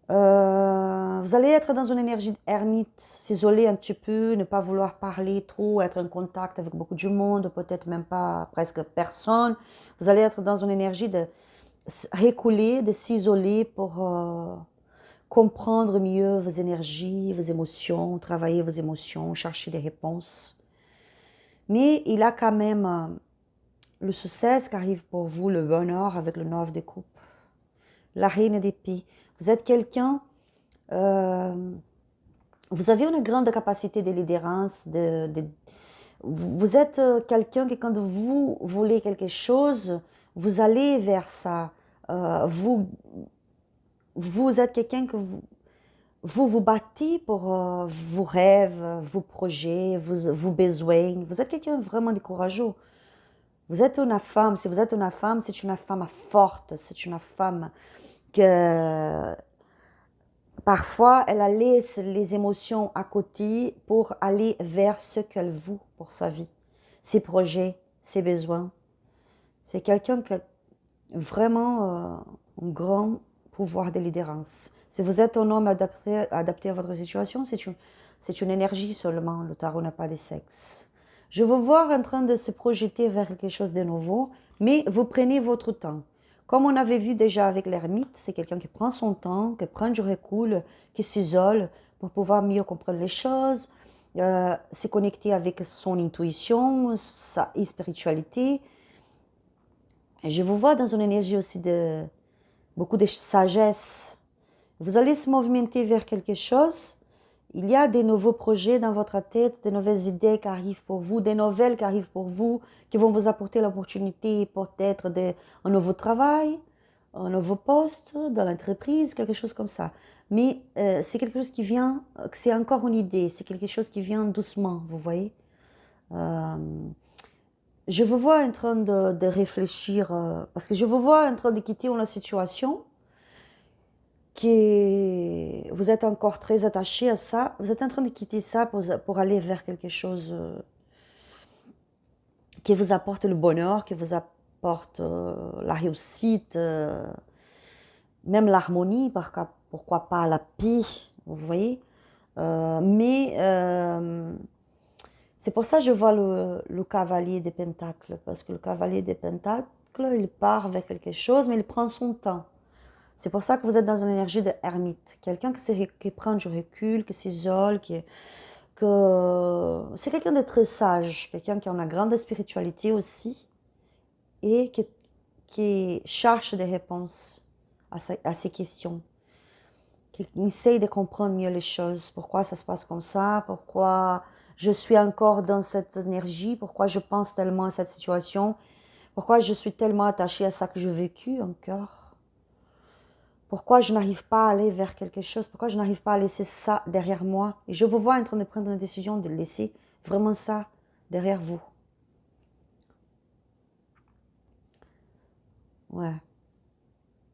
Vous allez être dans une énergie d'ermite, s'isoler un petit peu, ne pas vouloir parler trop, être en contact avec beaucoup de monde, peut-être même pas presque personne. Vous allez être dans une énergie de reculer, de s'isoler pour comprendre mieux vos énergies, vos émotions, travailler vos émotions, chercher des réponses. Mais il a quand même le succès qui arrive pour vous, le bonheur avec le 9 de coupe, la reine d'épée. Vous êtes quelqu'un, vous avez une grande capacité de leaderance, vous êtes quelqu'un qui quand vous voulez quelque chose, vous allez vers ça. Vous êtes quelqu'un que vous battez pour vos rêves, vos projets, vos besoins. Vous êtes quelqu'un vraiment de courageux. Vous êtes une femme, si vous êtes une femme, c'est une femme forte, c'est une femme que parfois elle laisse les émotions à côté pour aller vers ce qu'elle veut pour sa vie, ses projets, ses besoins. C'est quelqu'un qui a vraiment un grand pouvoir de leaderance. Si vous êtes un homme adapté à votre situation, c'est une énergie seulement, le tarot n'a pas de sexe. Je vous vois en train de se projeter vers quelque chose de nouveau, mais vous prenez votre temps. Comme on avait vu déjà avec l'ermite, c'est quelqu'un qui prend son temps, qui prend du recul, qui s'isole pour pouvoir mieux comprendre les choses, se connecter avec son intuition, sa spiritualité. Je vous vois dans une énergie aussi de beaucoup de sagesse. Vous allez se movimenter vers quelque chose. Il y a des nouveaux projets dans votre tête, des nouvelles idées qui arrivent pour vous, des nouvelles qui arrivent pour vous, qui vont vous apporter l'opportunité peut-être d'un nouveau travail, un nouveau poste dans l'entreprise, quelque chose comme ça. Mais c'est quelque chose qui vient, c'est encore une idée, c'est quelque chose qui vient doucement, vous voyez. Euh, je vous vois en train de réfléchir, parce que je vous vois en train de quitter une situation qui vous êtes encore très attaché à ça, vous êtes en train de quitter ça pour aller vers quelque chose qui vous apporte le bonheur, qui vous apporte la réussite, même l'harmonie, pourquoi pas la paix, vous voyez. Mais c'est pour ça que je vois le cavalier des pentacles, parce que le cavalier des pentacles, il part vers quelque chose, mais il prend son temps. C'est pour ça que vous êtes dans une énergie de ermite. Quelqu'un qui prend du recul, qui s'isole, c'est quelqu'un de très sage, quelqu'un qui a une grande spiritualité aussi et qui cherche des réponses à ces questions, qui essaye de comprendre mieux les choses. Pourquoi ça se passe comme ça? Pourquoi je suis encore dans cette énergie? Pourquoi je pense tellement à cette situation? Pourquoi je suis tellement attachée à ça que j'ai vécu encore? Pourquoi je n'arrive pas à aller vers quelque chose? Pourquoi je n'arrive pas à laisser ça derrière moi? Et je vous vois en train de prendre une décision de laisser vraiment ça derrière vous. Ouais.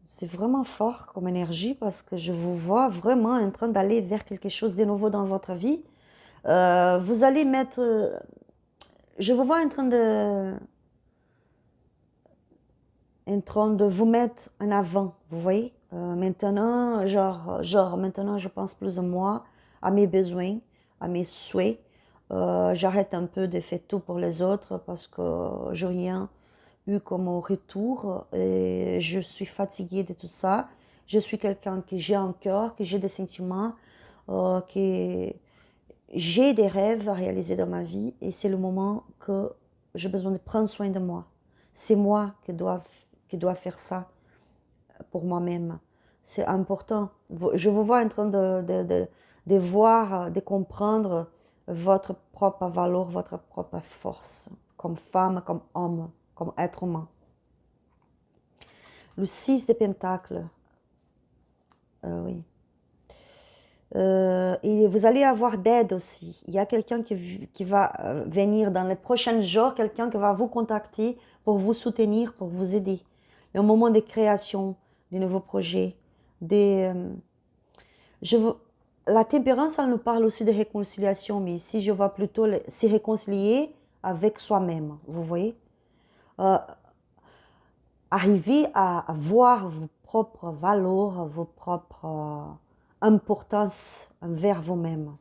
C'est vraiment fort comme énergie parce que je vous vois vraiment en train d'aller vers quelque chose de nouveau dans votre vie. Vous allez mettre... je vous vois en train de vous mettre en avant, vous voyez. Maintenant, maintenant, je pense plus à moi, à mes besoins, à mes souhaits. J'arrête un peu de faire tout pour les autres parce que je n'ai rien eu comme retour et je suis fatiguée de tout ça. Je suis quelqu'un qui j'ai un cœur, qui j'ai des sentiments, qui j'ai des rêves à réaliser dans ma vie et c'est le moment que j'ai besoin de prendre soin de moi. C'est moi qui dois faire ça pour moi-même. C'est important. Je vous vois en train de voir, de comprendre votre propre valeur, votre propre force, comme femme, comme homme, comme être humain. Le 6 de Pentacles, Oui. Et vous allez avoir d'aide aussi. Il y a quelqu'un qui va venir dans les prochains jours, quelqu'un qui va vous contacter pour vous soutenir, pour vous aider. Au moment des créations, des nouveaux projets, des, je veux- la tempérance, elle nous parle aussi de réconciliation, mais ici, je vois plutôt se réconcilier avec soi-même, vous voyez. Euh, Arriver à voir vos propres valeurs, vos propres importances envers vous-même.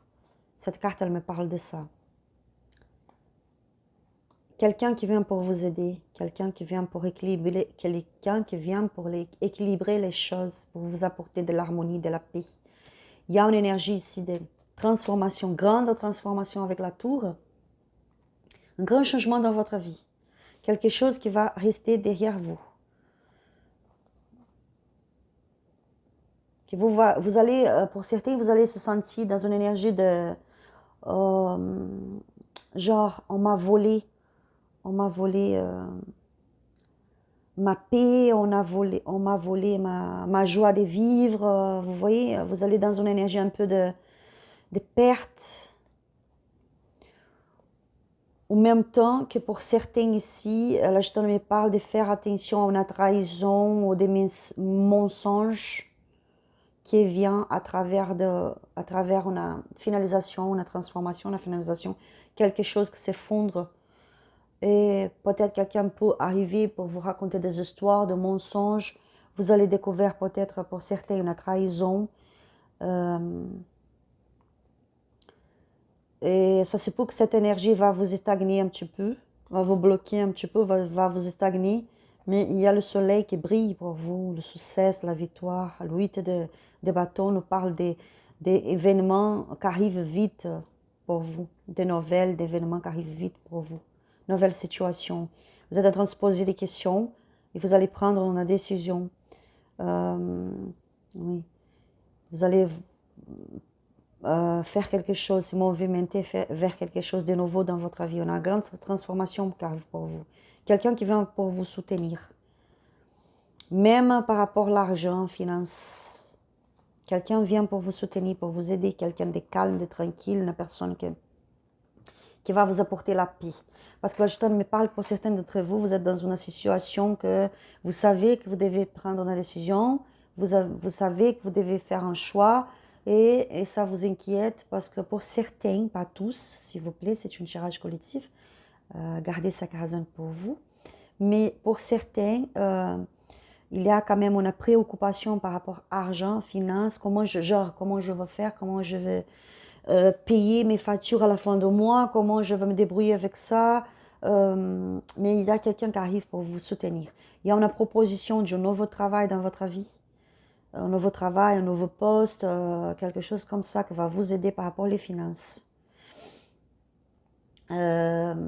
Cette carte, elle me parle de ça. Quelqu'un qui vient pour vous aider, quelqu'un qui vient pour équilibrer, quelqu'un qui vient pour équilibrer les choses, pour vous apporter de l'harmonie, de la paix. Il y a une énergie ici de transformation, grande transformation avec la tour, un grand changement dans votre vie, quelque chose qui va rester derrière vous. Que vous allez, pour certains, vous allez se sentir dans une énergie de genre, on m'a volé ma paix, on m'a volé ma joie de vivre. Vous voyez, vous allez dans une énergie un peu de perte. Au même temps que pour certains ici, là je me parle de faire attention à une trahison ou des mensonges qui vient à travers une finalisation, une transformation, une finalisation, quelque chose qui s'effondre. Et peut-être quelqu'un peut arriver pour vous raconter des histoires de mensonges. Vous allez découvrir peut-être pour certains une trahison. Et ça c'est pour que cette énergie va vous stagner un petit peu, va vous bloquer un petit peu, va vous stagner. Mais il y a le soleil qui brille pour vous, le succès, la victoire. Le 8 de bâton nous parle des événements qui arrivent vite pour vous, des nouvelles, d'événements qui arrivent vite pour vous, nouvelles situations. Vous êtes en train de se poser des questions et vous allez prendre une décision. Oui, vous allez faire quelque chose, se movimenter vers quelque chose de nouveau dans votre vie. On a une grande transformation qui arrive pour vous. Quelqu'un qui vient pour vous soutenir. Même par rapport à l'argent, finance. Quelqu'un vient pour vous soutenir, pour vous aider. Quelqu'un de calme, de tranquille, une personne qui va vous apporter la paix. Parce que là, je me parle pour certains d'entre vous, vous êtes dans une situation que vous savez que vous devez prendre une décision, vous savez que vous devez faire un choix, et ça vous inquiète parce que pour certains, pas tous, s'il vous plaît, c'est une tirage collectif, gardez ça raison pour vous, mais pour certains, il y a quand même une préoccupation par rapport à argent, finances, comment je vais faire, comment je vais payer mes factures à la fin du mois, comment je vais me débrouiller avec ça. Mais il y a quelqu'un qui arrive pour vous soutenir. Il y a une proposition d'un nouveau travail dans votre vie, un nouveau travail, un nouveau poste, quelque chose comme ça qui va vous aider par rapport aux finances. Il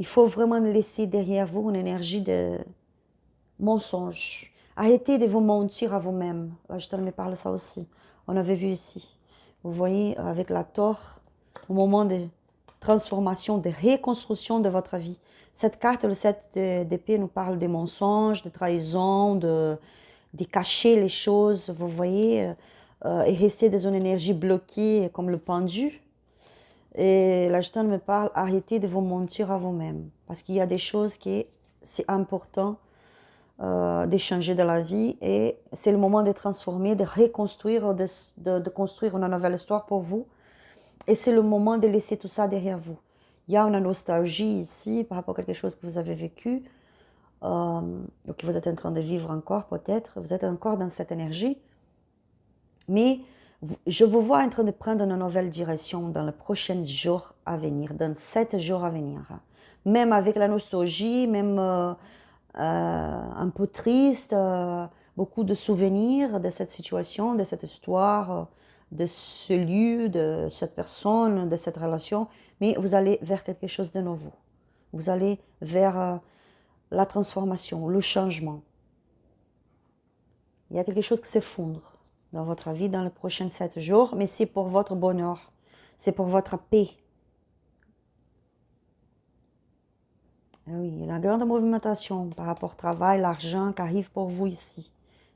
faut vraiment laisser derrière vous une énergie de mensonge. Arrêtez de vous mentir à vous-même. Là, je te me parle de ça aussi. On avait vu ici. Vous voyez, avec la tort, au moment de transformation, de reconstruction de votre vie. Cette carte, le 7 d'épée, nous parle des mensonges, des trahisons, de cacher les choses, vous voyez, et rester dans une énergie bloquée comme le pendu. Et la Jetone me parle, arrêtez de vous mentir à vous-même. Parce qu'il y a des choses qui, c'est important d'échanger de la vie et c'est le moment de transformer, de reconstruire, de construire une nouvelle histoire pour vous. Et c'est le moment de laisser tout ça derrière vous. Il y a une nostalgie ici par rapport à quelque chose que vous avez vécu, que vous êtes en train de vivre encore peut-être, vous êtes encore dans cette énergie. Mais je vous vois en train de prendre une nouvelle direction dans les prochains jours à venir, dans 7 jours à venir. Même avec la nostalgie, même un peu triste, beaucoup de souvenirs de cette situation, de cette histoire, de ce lieu, de cette personne, de cette relation. Mais vous allez vers quelque chose de nouveau. Vous allez vers la transformation, le changement. Il y a quelque chose qui s'effondre dans votre vie dans les prochains 7 jours, mais c'est pour votre bonheur, c'est pour votre paix. Oui, la grande movimentation par rapport au travail, l'argent qui arrive pour vous ici.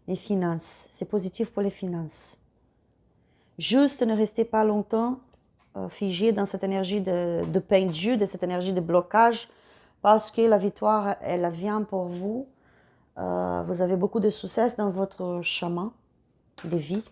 les finances. C'est positif pour les finances. Juste ne restez pas longtemps figé dans cette énergie de pendu, de cette énergie de blocage, parce que la victoire, elle vient pour vous. Vous avez beaucoup de succès dans votre chemin de vie.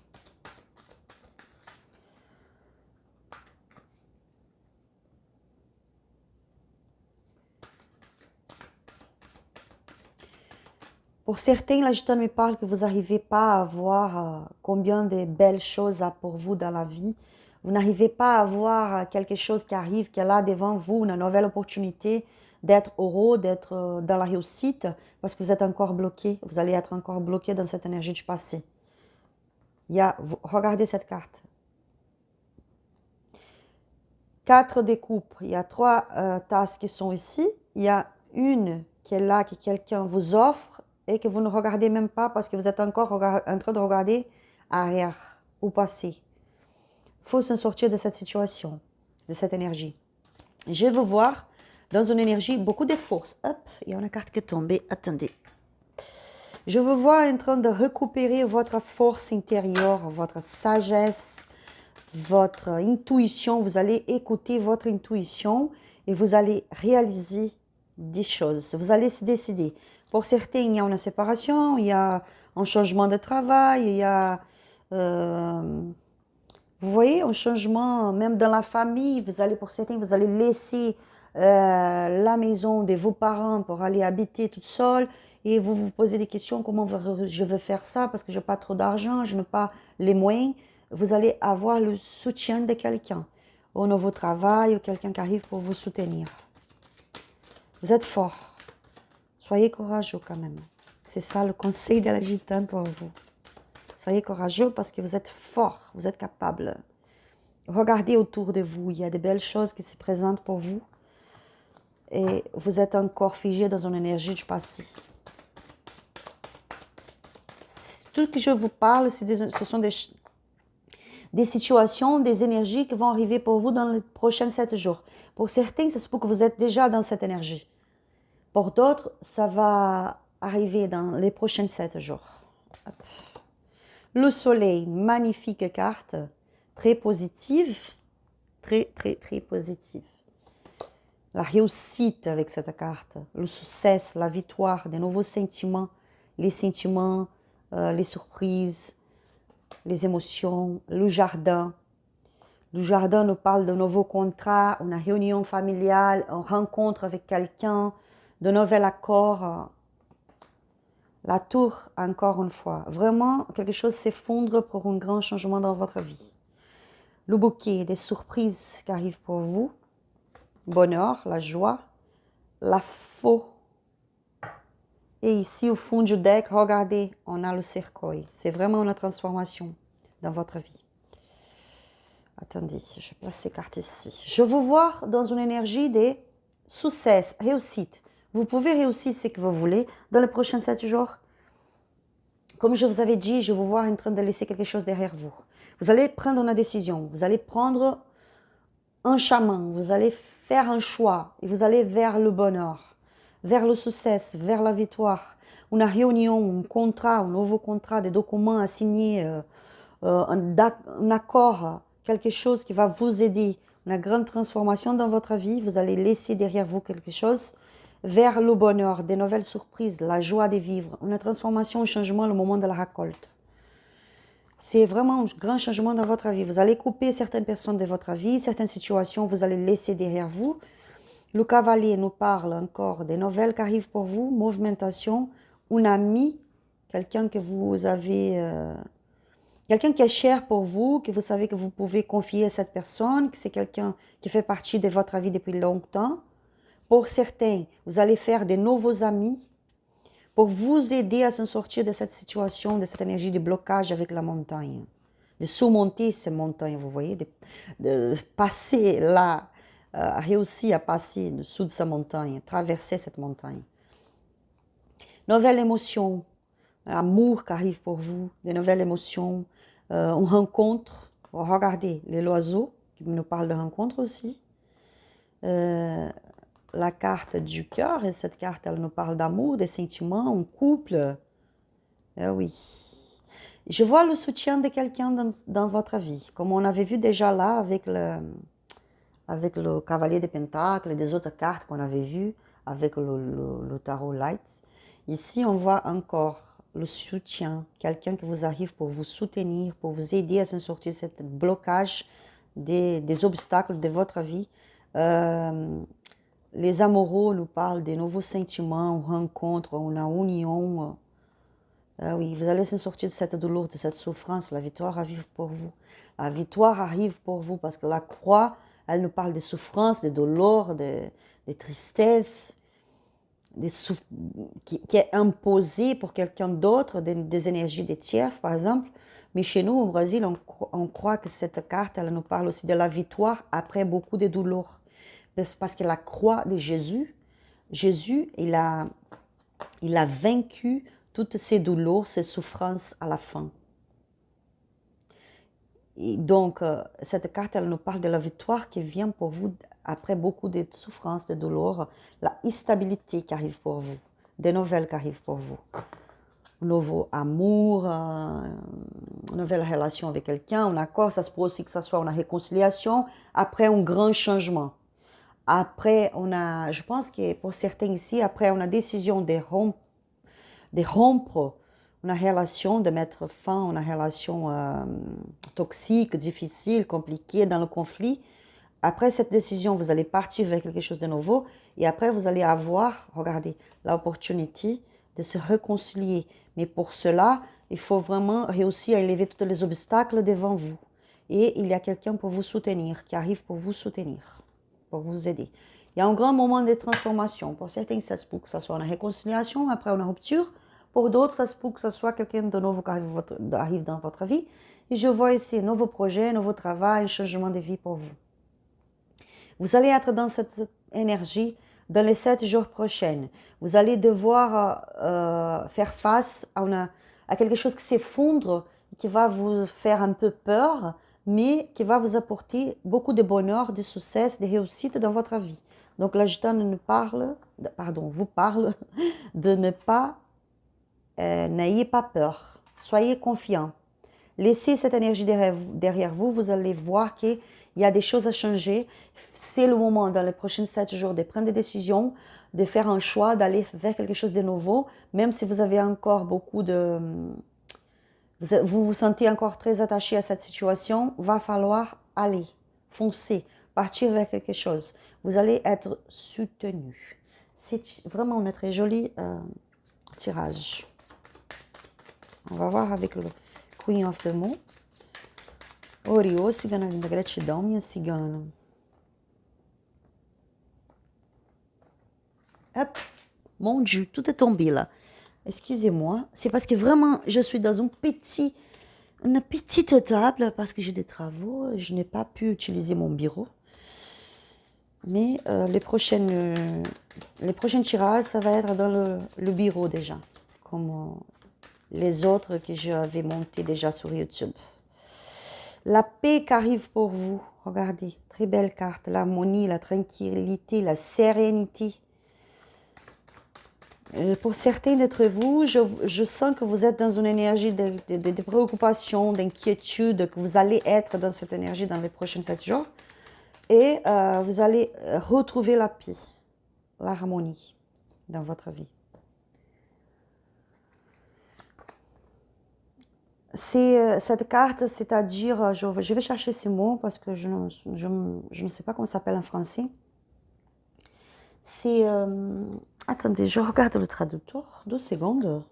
Pour certains, la gitane me parle que vous n'arrivez pas à voir combien de belles choses a pour vous dans la vie. Vous n'arrivez pas à voir quelque chose qui arrive, qui est là devant vous, une nouvelle opportunité d'être heureux, d'être dans la réussite, parce que vous êtes encore bloqué. Vous allez être encore bloqué dans cette énergie du passé. Regardez cette carte. 4 découpes. Il y a 3 tasses qui sont ici. Il y a une qui est là, que quelqu'un vous offre et que vous ne regardez même pas parce que vous êtes encore en train de regarder arrière ou passé. Il faut s'en sortir de cette situation, de cette énergie. Je veux voir dans une énergie beaucoup de force. Hop, il y a une carte qui est tombée. Attendez. Je vous vois en train de récupérer votre force intérieure, votre sagesse, votre intuition. Vous allez écouter votre intuition et vous allez réaliser des choses. Vous allez se décider. Pour certains, il y a une séparation, il y a un changement de travail, il y a, vous voyez, un changement même dans la famille. Pour certains, vous allez laisser la maison de vos parents pour aller habiter toute seule et vous vous posez des questions, comment je veux faire ça parce que je n'ai pas trop d'argent, je n'ai pas les moyens. Vous allez avoir le soutien de quelqu'un au nouveau travail ou quelqu'un qui arrive pour vous soutenir. Vous êtes fort. Soyez courageux quand même. C'est ça le conseil de la gitane pour vous. Soyez courageux parce que vous êtes fort, vous êtes capable. Regardez autour de vous, il y a de belles choses qui se présentent pour vous. Et vous êtes encore figé dans une énergie du passé. Tout ce que je vous parle, ce sont des situations, des énergies qui vont arriver pour vous dans les prochains 7 jours. Pour certains, c'est pour que vous êtes déjà dans cette énergie. Pour d'autres, ça va arriver dans les prochains 7 jours. Hop. Le soleil, magnifique carte, très positive, très positive. La réussite avec cette carte, le succès, la victoire, de nouveaux sentiments, les surprises, les émotions, le jardin. Le jardin nous parle de nouveaux contrats, une réunion familiale, une rencontre avec quelqu'un, de nouvel accord. La tour, encore une fois. Vraiment, quelque chose s'effondre pour un grand changement dans votre vie. Le bouquet, des surprises qui arrivent pour vous. Bonheur, la joie, la faux. Et ici, au fond du deck, regardez, on a le cercueil. C'est vraiment une transformation dans votre vie. Attendez, je place ces cartes ici. Je vous vois dans une énergie de succès, réussite. Vous pouvez réussir ce que vous voulez dans les prochains 7 jours. Comme je vous avais dit, je vous vois en train de laisser quelque chose derrière vous. Vous allez prendre une décision, vous allez prendre un chemin, vous allez faire un choix et vous allez vers le bonheur, vers le succès, vers la victoire. Une réunion, un contrat, un nouveau contrat, des documents à signer, un accord, quelque chose qui va vous aider, une grande transformation dans votre vie. Vous allez laisser derrière vous quelque chose vers le bonheur, des nouvelles surprises, la joie de vivre, une transformation, un changement au moment de la récolte. C'est vraiment un grand changement dans votre vie. Vous allez couper certaines personnes de votre vie, certaines situations, vous allez laisser derrière vous. Le cavalier nous parle encore des nouvelles qui arrivent pour vous, movimentation, un ami, quelqu'un que vous avez, quelqu'un qui est cher pour vous, que vous savez que vous pouvez confier à cette personne, que c'est quelqu'un qui fait partie de votre vie depuis longtemps. Pour certains, vous allez faire de nouveaux amis pour vous aider à s'en sortir de cette situation, de cette énergie de blocage avec la montagne. De surmonter ces montagnes, vous voyez, de passer là, réussir à passer dessous de sa montagne, traverser cette montagne. Nouvelle émotion, l'amour qui arrive pour vous, des nouvelles émotions, une rencontre. Regardez, les oiseaux qui nous parlent de rencontre aussi. La carte du cœur, et cette carte, elle nous parle d'amour, des sentiments, un couple, Oui. Je vois le soutien de quelqu'un dans votre vie, comme on avait vu déjà là avec le cavalier des pentacles et des autres cartes qu'on avait vues avec le tarot Lights. Ici, on voit encore le soutien, quelqu'un qui vous arrive pour vous soutenir, pour vous aider à s'en sortir de ce blocage des obstacles de votre vie. Les amoureux nous parlent des nouveaux sentiments, une rencontre, une union. Oui, vous allez s'en sortir de cette douleur, de cette souffrance. La victoire arrive pour vous. La victoire arrive pour vous parce que la croix, elle nous parle des souffrances, des douleurs, des tristesses, qui est imposée pour quelqu'un d'autre, des énergies des tierces, par exemple. Mais chez nous, au Brésil, on croit que cette carte, elle nous parle aussi de la victoire après beaucoup de douleurs. Parce que la croix de Jésus, il a vaincu toutes ces douleurs, ces souffrances à la fin. Et donc, cette carte, elle nous parle de la victoire qui vient pour vous après beaucoup de souffrances, de douleurs, la stabilité qui arrive pour vous, des nouvelles qui arrivent pour vous. Un nouveau amour, une nouvelle relation avec quelqu'un, un accord, ça se peut aussi que ce soit une réconciliation après un grand changement. Après, je pense que pour certains ici, après une décision de rompre une relation, de mettre fin à une relation toxique, difficile, compliquée, dans le conflit. Après cette décision, vous allez partir vers quelque chose de nouveau et après, vous allez avoir, regardez, l'opportunité de se réconcilier. Mais pour cela, il faut vraiment réussir à élever tous les obstacles devant vous. Et il y a quelqu'un pour vous soutenir, qui arrive pour vous soutenir, pour vous aider. Il y a un grand moment de transformation. Pour certains, ça se peut que ce soit une réconciliation après une rupture. Pour d'autres, ça se peut que ce soit quelqu'un de nouveau qui arrive dans votre vie. Et je vois ici un nouveau projet, un nouveau travail, un changement de vie pour vous. Vous allez être dans cette énergie dans les 7 jours prochains. Vous allez devoir faire face à quelque chose qui s'effondre, qui va vous faire un peu peur, mais qui va vous apporter beaucoup de bonheur, de succès, de réussite dans votre vie. Donc l'agitant vous parle de ne pas, n'ayez pas peur, soyez confiants. Laissez cette énergie derrière vous, vous allez voir qu'il y a des choses à changer. C'est le moment, dans les prochains 7 jours, de prendre des décisions, de faire un choix, d'aller vers quelque chose de nouveau, même si vous avez encore beaucoup de... Vous vous sentez encore très attaché à cette situation, va falloir aller, foncer, partir vers quelque chose. Vous allez être soutenu. C'est vraiment un très joli tirage. On va voir avec le Queen of the Moon. Oriô, cigana linda, gratidão, minha cigana. Hop, mon Dieu, tout est tombé là. Excusez-moi, c'est parce que vraiment, je suis dans une petite table parce que j'ai des travaux. Je n'ai pas pu utiliser mon bureau. Mais les prochains tirages, ça va être dans le bureau déjà. Comme les autres que j'avais montés déjà sur YouTube. La paix qui arrive pour vous. Regardez, très belle carte. L'harmonie, la tranquillité, la sérénité. Pour certains d'entre vous, je sens que vous êtes dans une énergie de préoccupation, d'inquiétude, que vous allez être dans cette énergie dans les prochains 7 jours. Et vous allez retrouver la paix, l'harmonie dans votre vie. Cette carte, c'est-à-dire, je vais chercher ce mot parce que je ne sais pas comment ça s'appelle en français. C'est... attendez, je regarde le traducteur, 2 secondes.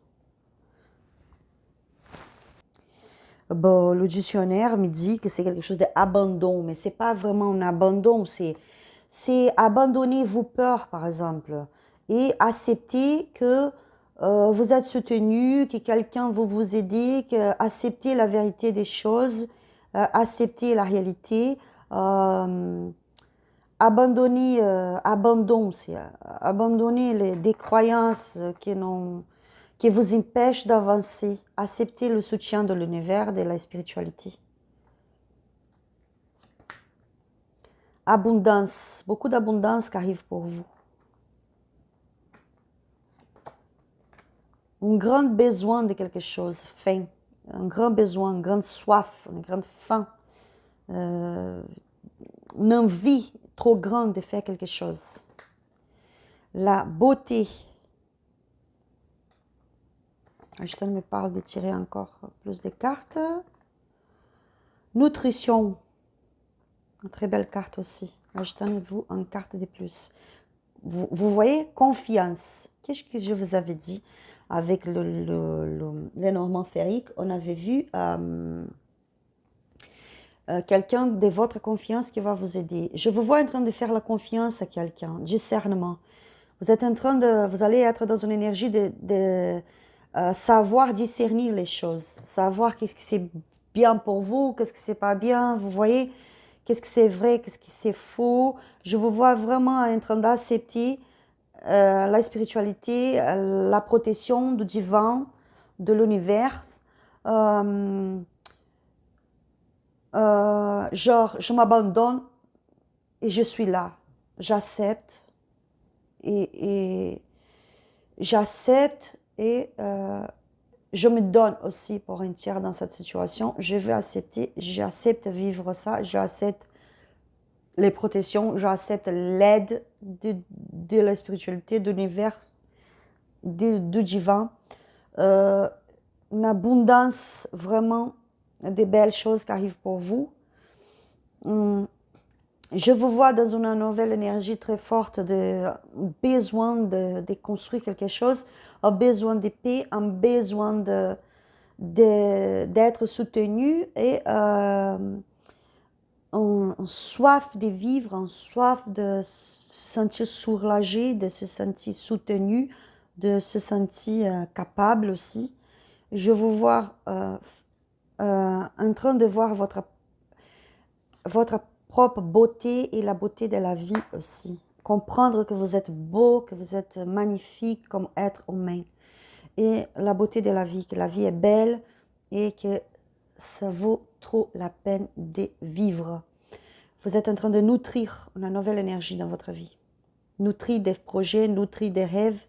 Bon, le dictionnaire me dit que c'est quelque chose d'abandon, mais ce n'est pas vraiment un abandon, c'est abandonner vos peurs, par exemple, et accepter que vous êtes soutenu, que quelqu'un va vous aider, accepter la vérité des choses, accepter la réalité, abandonner, c'est abandonner des croyances qui vous empêchent d'avancer, accepter le soutien de l'univers, de la spiritualité. Abondance, beaucoup d'abondance qui arrive pour vous. un grand besoin de quelque chose, faim, un grand besoin, une grande soif, une grande faim, une envie trop grande de faire quelque chose. La beauté. Einstein me parle de tirer encore plus de cartes. Nutrition. Une très belle carte aussi. Achetez-vous une carte de plus. Vous voyez, confiance. Qu'est-ce que je vous avais dit avec le Normand Ferrique? On avait vu quelqu'un de votre confiance qui va vous aider. Je vous vois en train de faire la confiance à quelqu'un, discernement. Vous êtes en train de, vous allez être dans une énergie de savoir discerner les choses, savoir qu'est-ce qui c'est bien pour vous, qu'est-ce qui c'est pas bien. Vous voyez, qu'est-ce que c'est vrai, qu'est-ce qui c'est faux. Je vous vois vraiment en train d'accepter la spiritualité, la protection du divin, de l'univers. Genre, je m'abandonne et je suis là. J'accepte et j'accepte et je me donne aussi pour un tiers dans cette situation. Je vais accepter, j'accepte vivre ça, j'accepte les protections, j'accepte l'aide de la spiritualité, de l'univers, du divin. Une abondance vraiment de belles choses qui arrivent pour vous. Je vous vois dans une nouvelle énergie très forte de besoin de construire quelque chose, un besoin de paix, un besoin d'être soutenu et en soif de vivre, en soif de se sentir soulagé, de se sentir soutenu, de se sentir capable aussi. Je vous vois en train de voir votre propre beauté et la beauté de la vie aussi. Comprendre que vous êtes beau, que vous êtes magnifique comme être humain. Et la beauté de la vie, que la vie est belle et que ça vaut trop la peine de vivre. Vous êtes en train de nutrir une nouvelle énergie dans votre vie. Nutrir des projets, nutrir des rêves,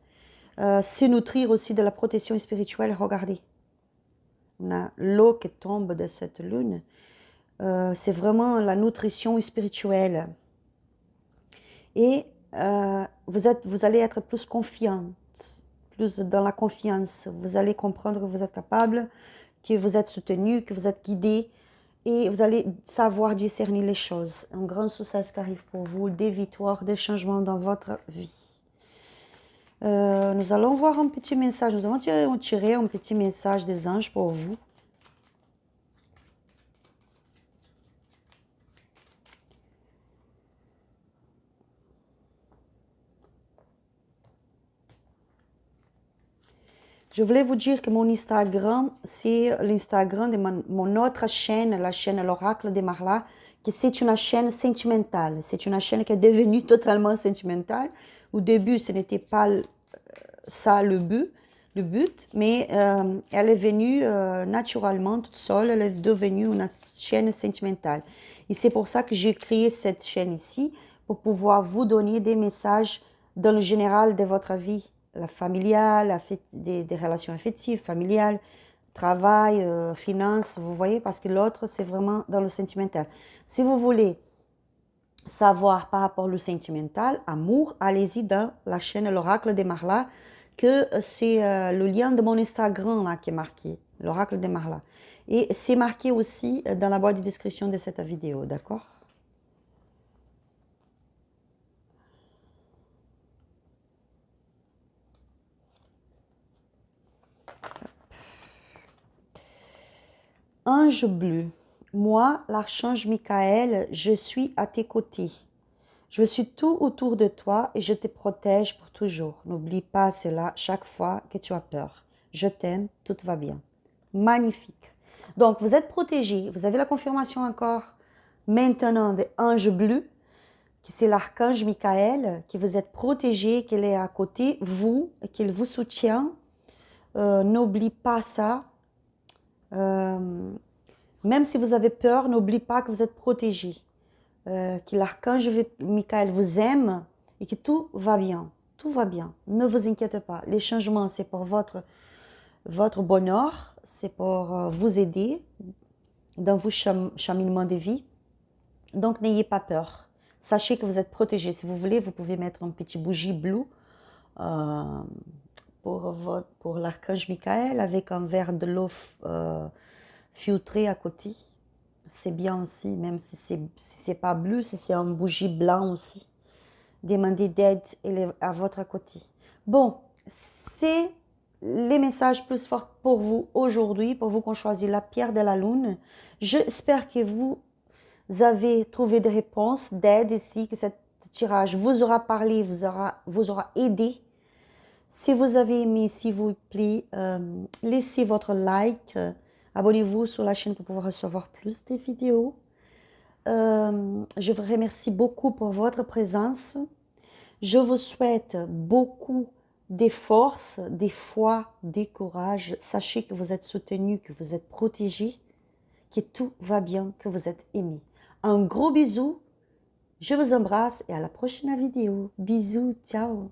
se nutrir aussi de la protection spirituelle. Regardez, on a l'eau qui tombe de cette lune. C'est vraiment la nutrition spirituelle. Et vous allez être plus confiante, plus dans la confiance. Vous allez comprendre que vous êtes capable, que vous êtes soutenu, que vous êtes guidé. Et vous allez savoir discerner les choses. Un grand succès qui arrive pour vous, des victoires, des changements dans votre vie. Nous allons voir un petit message. Nous allons tirer un petit message des anges pour vous. Je voulais vous dire que mon Instagram, c'est l'Instagram de mon autre chaîne, la chaîne L'Oracle de Marla, que c'est une chaîne sentimentale. C'est une chaîne qui est devenue totalement sentimentale. Au début, ce n'était pas ça le but, mais elle est venue naturellement, toute seule, elle est devenue une chaîne sentimentale. Et c'est pour ça que j'ai créé cette chaîne ici, pour pouvoir vous donner des messages dans le général de votre vie, la familiale, des relations affectives, familiales, travail, finances, vous voyez, parce que l'autre, c'est vraiment dans le sentimental. Si vous voulez savoir par rapport au sentimental, amour, allez-y dans la chaîne L'Oracle de Marla, que c'est le lien de mon Instagram là, qui est marqué, L'Oracle de Marla. Et c'est marqué aussi dans la boîte de description de cette vidéo, d'accord? Ange bleu, moi, l'archange Michael, je suis à tes côtés. Je suis tout autour de toi et je te protège pour toujours. N'oublie pas cela chaque fois que tu as peur. Je t'aime, tout va bien. Magnifique. Donc, vous êtes protégé. Vous avez la confirmation encore maintenant de Ange bleu, qui c'est l'archange Michael, qui vous êtes protégé, qu'il est à côté, vous, qu'il vous soutient. N'oublie pas ça. Même si vous avez peur, n'oublie pas que vous êtes protégé. Que l'archange Michael vous aime et que tout va bien. Tout va bien. Ne vous inquiétez pas. Les changements, c'est pour votre votre bonheur, c'est pour vous aider dans vos cheminements de vie. Donc, n'ayez pas peur. Sachez que vous êtes protégé. Si vous voulez, vous pouvez mettre un petit bougie bleue pour l'archange Michael avec un verre de l'eau filtré à côté. C'est bien aussi, même si c'est pas bleu, si c'est un bougie blanc aussi. Demandez d'aide à votre côté. Bon, c'est les messages plus forts pour vous aujourd'hui, pour vous qu'on choisit la pierre de la lune. J'espère que vous avez trouvé des réponses d'aide ici, que ce tirage vous aura parlé, vous aura aidé. Si vous avez aimé, s'il vous plaît, laissez votre like, abonnez-vous sur la chaîne pour pouvoir recevoir plus de vidéos. Je vous remercie beaucoup pour votre présence. Je vous souhaite beaucoup de force, de foi, de courage. Sachez que vous êtes soutenu, que vous êtes protégé, que tout va bien, que vous êtes aimé. Un gros bisou, je vous embrasse et à la prochaine vidéo. Bisous, ciao.